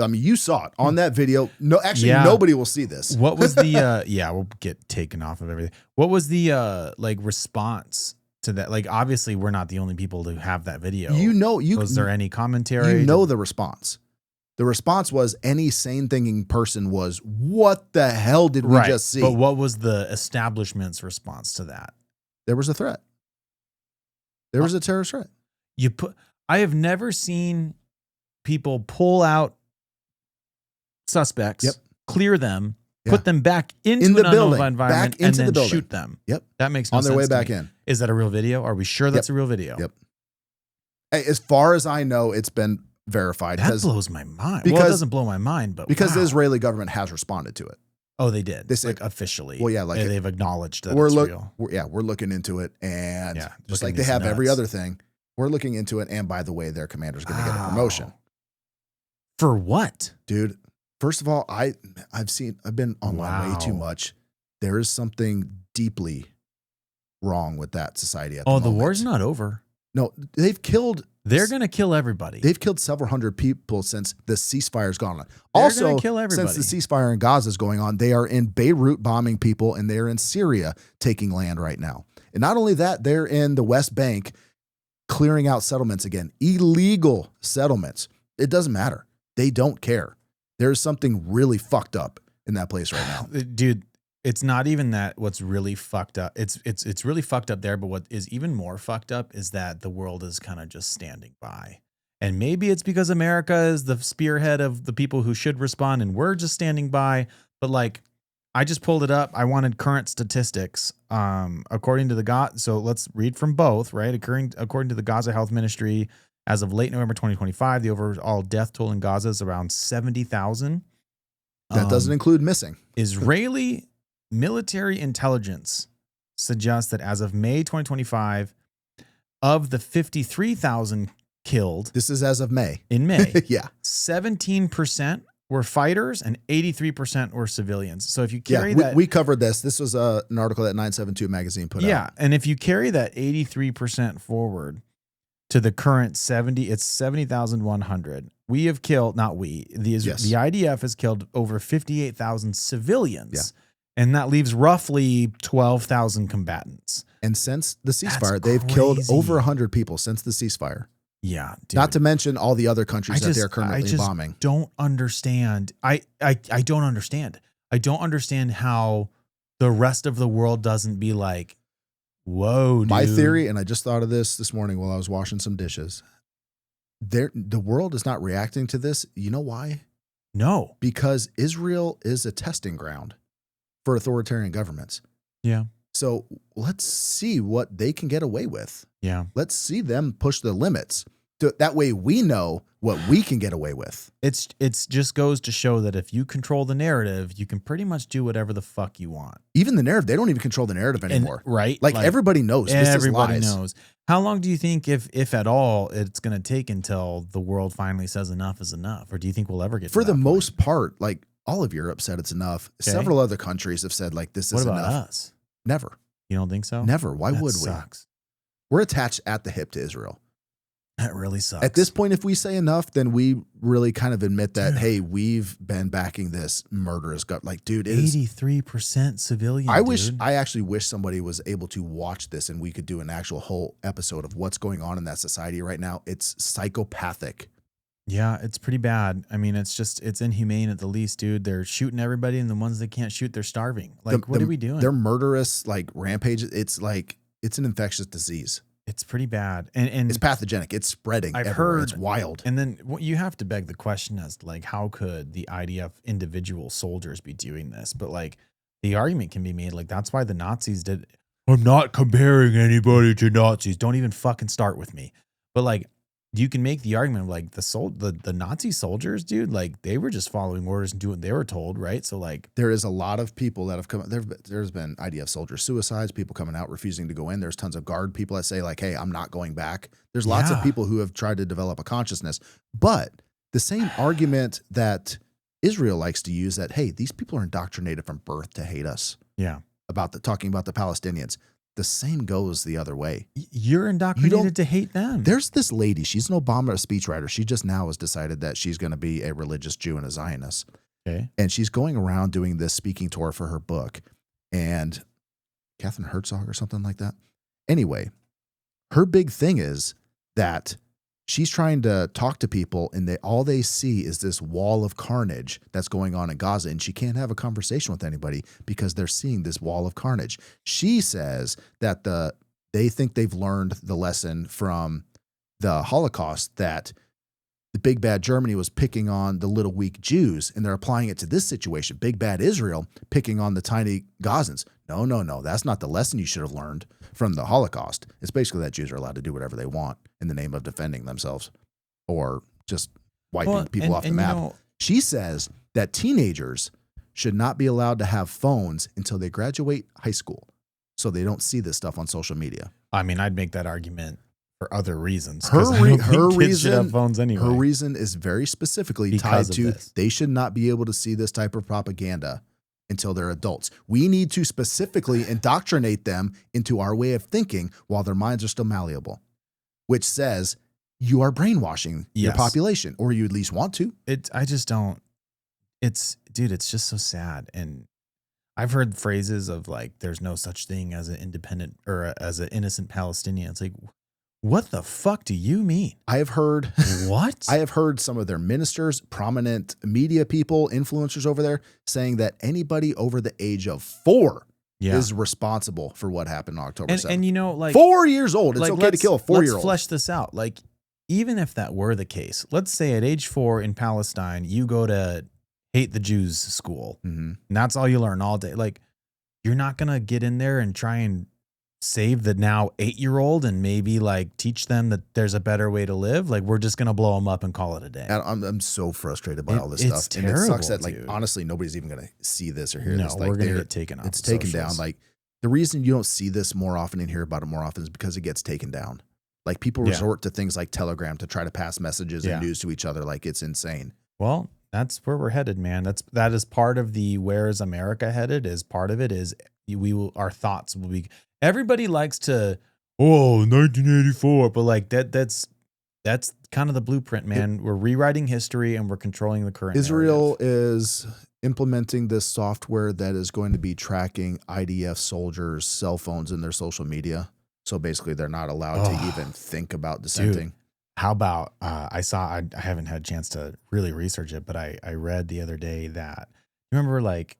I mean, you saw it on that video. No, actually, Yeah. nobody will see this. What was the yeah, we'll get taken off of everything. What was the like response to that? Like, obviously we're not the only people to have that video. Was there any commentary? You know the response. The response was any sane thinking person was, what the hell did we just see? But what was the establishment's response to that? There was a threat. There was a terrorist threat. I have never seen people pull out suspects, Yep. clear them, Yeah. put them back into In the an unknown building, environment, back and into then the building. shoot them. Yep. That makes no On their sense way to back me. in. Is that a real video? Are we sure that's a real video? Yep. Hey, as far as I know, it's been verified. That blows my mind. Well, it because- doesn't blow my mind, but Because the wow. Israeli government has responded to it. Oh, they did. They said- like officially. Well, yeah, like they've acknowledged that we're it's look, real. we're looking into it, and Yeah, just looking like they these have every nuts. other thing, we're looking into it. And by the way, their commander's going to get a promotion, For what? dude. First of all, I've been online way too Wow. much. There is something deeply wrong with that society at the Oh, moment. the war's not over. No, they've killed. They're going to kill everybody. They've killed several hundred people since the ceasefire's gone on. They're Also, gonna kill everybody. since the ceasefire in Gaza is going on, they are in Beirut bombing people, and they're in Syria taking land right now. And not only that, they're in the West Bank clearing out settlements again, illegal settlements. It doesn't matter. They don't care. There's something really fucked up in that place right now. Dude, it's not even that what's really fucked up. It's really fucked up there, but what is even more fucked up is that the world is kind of just standing by. And maybe it's because America is the spearhead of the people who should respond and we're just standing by, but like I just pulled it up. I wanted current statistics. According to the so let's read from both, right? According to the Gaza Health Ministry, as of late November 2025, the overall death toll in Gaza is around 70,000. That doesn't include missing. Israeli military intelligence suggests that as of May 2025, of the 53,000 killed, This is as of May. in May, Yeah. 17% were fighters and 83% were civilians. So if you carry Yeah, that, we covered this. This was an article that 972 magazine put out. yeah, and if you carry that 83% forward to the current 70, it's 70,100. We have killed, not we, the IDF has killed over 58,000 civilians. Yeah. And that leaves roughly 12,000 combatants. And since the ceasefire, That's they've killed crazy. over 100 people since the ceasefire. Yeah, dude. Not to mention all the other countries that they're currently bombing. Don't understand. I don't understand. I don't understand how the rest of the world doesn't be like, whoa, dude. My theory, and I just thought of this morning while I was washing some dishes. The world is not reacting to this. You know why? No. Because Israel is a testing ground for authoritarian governments. Yeah. So let's see what they can get away with. Yeah. Let's see them push the limits. That way we know what we can get away with. It's just goes to show that if you control the narrative, you can pretty much do whatever the fuck you want. Even the narrative, they don't even control the narrative anymore. Right? Like everybody knows this everybody is lies. knows. How long do you think, if at all, it's going to take until the world finally says enough is enough? Or do you think we'll ever get For to the that most part, like all of Europe said it's enough. Okay. Several other countries have said like this point? is What about enough. us? Never. You don't think so? Never. Why That would we? sucks. We're attached at the hip to Israel. That really sucks. At this point, if we say enough, then we really kind of admit that, Dude. hey, we've been backing this murderous gut. Like, dude, it is 83% civilian. I actually wish somebody was able to watch this and we could do an actual whole episode of what's going on in that society right now. It's psychopathic. Yeah, it's pretty bad. I mean, it's inhumane at the least, dude. They're shooting everybody, and the ones that can't shoot, they're starving. Like, what are we doing? They're murderous, like rampage. It's like, it's an infectious disease. It's pretty bad. And It's pathogenic. It's spreading. I've everywhere. heard It's wild. And then you have to beg the question as to, like, how could the IDF individual soldiers be doing this? But like the argument can be made, like, that's why the Nazis did. I'm not comparing anybody to Nazis. Don't even fucking start with me. But like, you can make the argument of like the Nazi soldiers, dude, like they were just following orders and doing what they were told, right? So like There is a lot of people that have come. There's been IDF soldier suicides, people coming out refusing to go in. There's tons of guard people that say like, hey, I'm not going back. There's lots of people who have tried to develop a consciousness. But the same argument that Israel likes to use, that, hey, these people are indoctrinated from birth to hate us. Yeah. Talking about the Palestinians. The same goes the other way. You're indoctrinated to hate them. There's this lady. She's an Obama speechwriter. She just now has decided that she's going to be a religious Jew and a Zionist. Okay. And she's going around doing this speaking tour for her book. And Catherine Herzog or something like that. Anyway, her big thing is that she's trying to talk to people, and all they see is this wall of carnage that's going on in Gaza, and she can't have a conversation with anybody because they're seeing this wall of carnage. She says that they think they've learned the lesson from the Holocaust, that the big bad Germany was picking on the little weak Jews, and they're applying it to this situation. Big bad Israel picking on the tiny Gazans. No. That's not the lesson you should have learned from the Holocaust. It's basically that Jews are allowed to do whatever they want in the name of defending themselves or just wiping people off the map. She says that teenagers should not be allowed to have phones until they graduate high school, so they don't see this stuff on social media. I mean, I'd make that argument for other reasons. Her reason should have phones anyway. Her reason is very specifically tied to they should not be able to see this type of propaganda until they're adults. We need to specifically indoctrinate them into our way of thinking while their minds are still malleable, which says you are brainwashing your population, or you at least want to. I just don't. Dude, it's just so sad. And I've heard phrases of like, there's no such thing as an independent or as an innocent Palestinian. It's like, what the fuck do you mean? I have heard what? I have heard some of their ministers, prominent media people, influencers over there saying that anybody over the age of 4 is responsible for what happened on October 7th. And you know, like 4 years old, it's like, okay to kill a 4-year-old. Let's flesh this out. Like, even if that were the case, let's say at age 4 in Palestine, you go to hate the Jews school. Mm-hmm. And that's all you learn all day. Like, you're not going to get in there and try and save the now 8-year-old and maybe like teach them that there's a better way to live. Like, we're just going to blow them up and call it a day. And I'm so frustrated by all this it's stuff. And it sucks that, like, dude. honestly, nobody's even going to see this or hear No, this. Like, we're going to get taken off. It's of taken socials. down. Like, the reason you don't see this more often and hear about it more often is because it gets taken down. Like, people resort to things like Telegram to try to pass messages and news to each other. Like, it's insane. Well, that's where we're headed, man. That is part of the where is America headed. Is part of it is our thoughts will be. Everybody likes to 1984, but like that's kind of the blueprint, man. We're rewriting history and we're controlling the current. Israel narrative. is implementing this software that is going to be tracking IDF soldiers' cell phones in their social media. So basically, they're not allowed to even think about dissenting. Dude, how about I haven't had a chance to really research it, but I read the other day that, remember like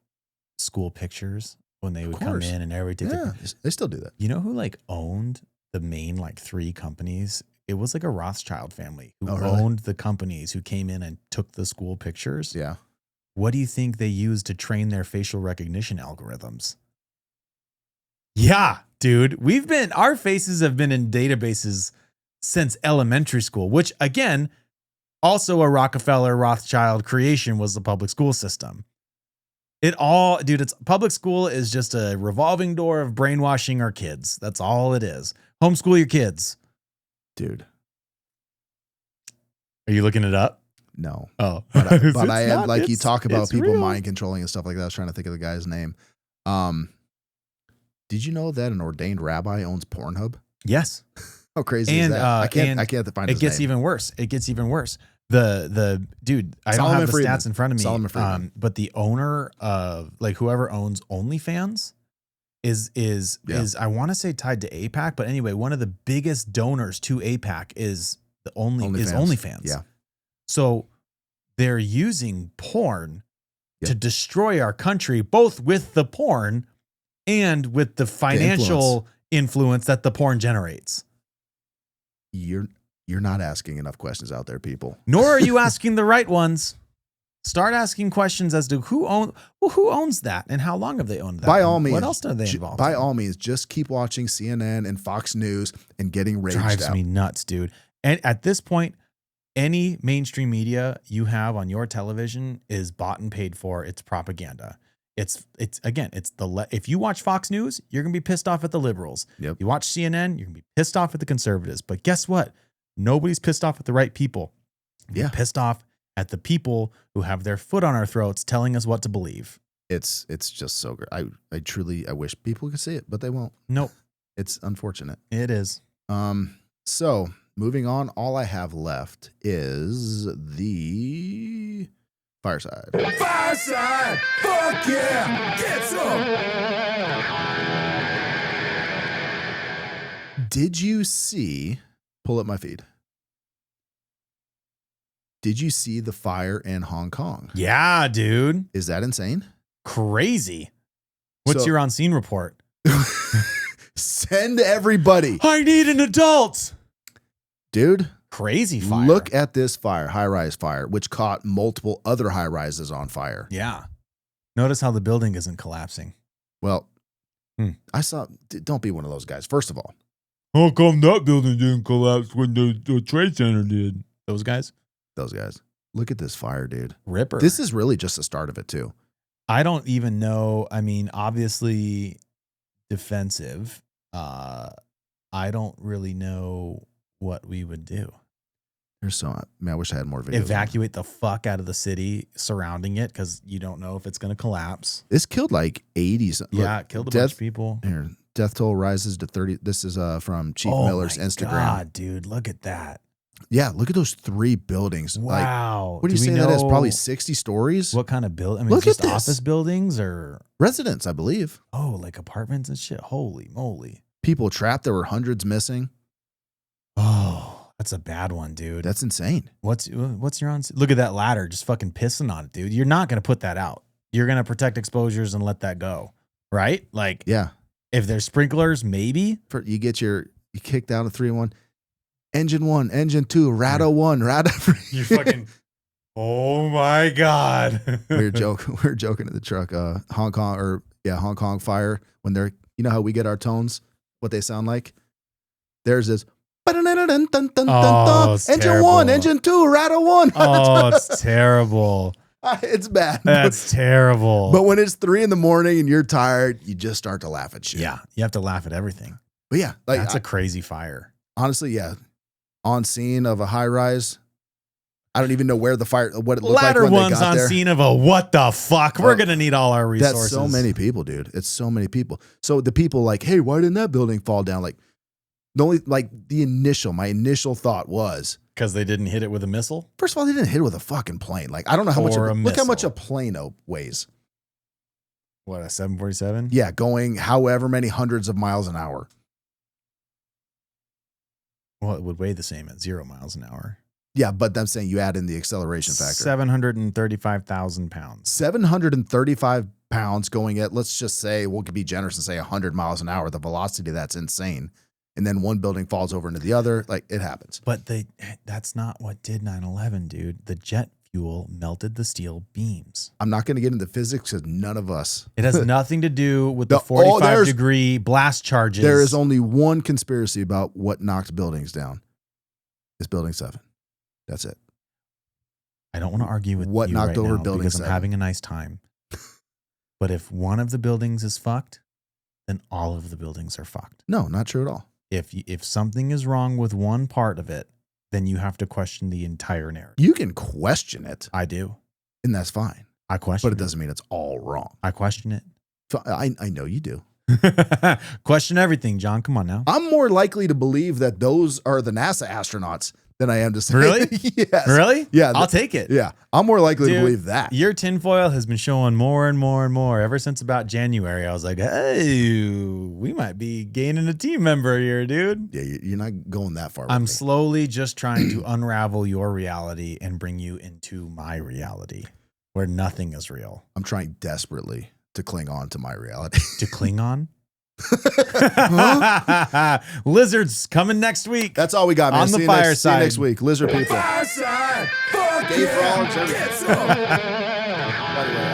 school pictures when they would come in and everything. Yeah, they still do that. You know who like owned the main like 3 companies? It was like a Rothschild family who owned the companies who came in and took the school pictures. Yeah. What do you think they used to train their facial recognition algorithms? Yeah, dude. Our faces have been in databases since elementary school, which again, also a Rockefeller Rothschild creation was the public school system. It's public school is just a revolving door of brainwashing our kids. That's all it is. Homeschool your kids. Dude. Are you looking it up? No. Oh, but I am like, you talk about people mind controlling and stuff like that. I was trying to think of the guy's name. Did you know that an ordained rabbi owns Pornhub? Yes. How crazy is that? I can't find his name. It gets even worse. The dude, I don't have the stats in front of me. Solomon Friedman. But the owner of like whoever owns OnlyFans is I want to say tied to AIPAC, but anyway, one of the biggest donors to AIPAC is OnlyFans. Yeah. So they're using porn to destroy our country, both with the porn and with the financial influence that the porn generates. You're not asking enough questions out there, people. Nor are you asking the right ones. Start asking questions as to who owns that and how long have they owned that? By all means, what else are they involved? By all means, just keep watching CNN and Fox News and getting raged Drives out. me nuts, dude. And at this point, any mainstream media you have on your television is bought and paid for. It's propaganda. If you watch Fox News, you're going to be pissed off at the liberals. Yep. You watch CNN, you're going to be pissed off at the conservatives. But guess what? Nobody's pissed off at the right people. You're pissed off at the people who have their foot on our throats telling us what to believe. It's just so great. I truly wish people could see it, but they won't. Nope. It's unfortunate. It is. So moving on, all I have left is the Fireside. Fireside! Fuck yeah! Get some! Did you see, pull up my feed. Did you see the fire in Hong Kong? Yeah, dude. Is that insane? Crazy. What's your on-scene report? Send everybody. I need an adult. Dude. Crazy fire. Look at this fire, high-rise fire, which caught multiple other high-rises on fire. Yeah. Notice how the building isn't collapsing. Well, don't be one of those guys. First of all. How come that building didn't collapse when the Trade Center did? Those guys? Those guys. Look at this fire, dude. Ripper. This is really just the start of it, too. I don't even know. I mean, obviously defensive. I don't really know what we would do. I wish I had more videos. Evacuate the fuck out of the city surrounding it because you don't know if it's going to collapse. This killed like 80s. Yeah, it killed a bunch of people. Here, death toll rises to 30. This is from Chief Miller's Instagram. God, dude, look at that. Yeah, look at those 3 buildings. Wow. Like, what do you say that is? Probably 60 stories? What kind of building? I mean, look just at this. Office buildings or? Residents, I believe. Oh, like apartments and shit. Holy moly. People trapped. There were hundreds missing. Oh, that's a bad one, dude. That's insane. What's your on? Look at that ladder, just fucking pissing on it, dude. You're not going to put that out. You're going to protect exposures and let that go, right? Like, yeah. If there's sprinklers, maybe. You kick down a 3-1. Engine 1, engine 2, Rado 1, Rado 3. You're fucking Oh my God. We were joking in the truck. Hong Kong fire. When they're, you know how we get our tones, what they sound like. Theirs is. Oh, it's engine terrible. 1, engine 2, rattle 1. Oh, it's terrible. It's bad. That's terrible. But when it's 3 a.m. and you're tired, you just start to laugh at shit. Yeah, you have to laugh at everything. But yeah, like That's a crazy fire. honestly, yeah. On scene of a high rise, I don't even know where the fire, what it looked Ladder like when one's they got on there. scene of a what the fuck? We're gonna need all our resources. That's so many people, dude. It's so many people. So the people like, hey, why didn't that building fall down? Like my initial thought was, because they didn't hit it with a missile. first of all, they didn't hit it with a fucking plane. Like, I don't know how much. Or a Look how much missile. a plane weighs. What, a 747? Yeah, going however many hundreds of miles an hour. Well, it would weigh the same at 0 miles an hour. Yeah, but I'm saying you add in the acceleration factor. 735,000 pounds. 735 pounds going at, let's just say, we'll be generous and say 100 miles an hour. The velocity, that's insane. And then one building falls over into the other. Like, it happens. But that's not what did 9/11, dude. The jet fuel melted the steel beams. I'm not going to get into physics because none of us. It has nothing to do with the The- oh, 45-degree blast charges. There is only one conspiracy about what knocked buildings down. It's Building 7. That's it. I don't want to argue with What you knocked right over now Building because 7? I'm having a nice time. But if one of the buildings is fucked, then all of the buildings are fucked. No, not true at all. If something is wrong with one part of it, then you have to question the entire narrative. You can question it, I do. and that's fine. I question But it doesn't mean it's all wrong. I question it. So I know you do. Question everything, John. Come on now. I'm more likely to believe that those are the NASA astronauts than I am to say. Really? Yes. Really? Yeah. I'll take it. Yeah. I'm more likely Dude, to believe that. Your tinfoil has been showing more and more and more ever since about January. I was like, hey, we might be gaining a team member here, dude. Yeah, you're not going that far. I'm with me. slowly just trying to unravel your reality and bring you into my reality where nothing is real. I'm trying desperately to cling on to my reality. To cling on? Lizards coming next week. That's all we got, man. On the See you fireside. next week. Lizard people. Fireside. Fuck Dave yeah. Frogs, Get some. By the way,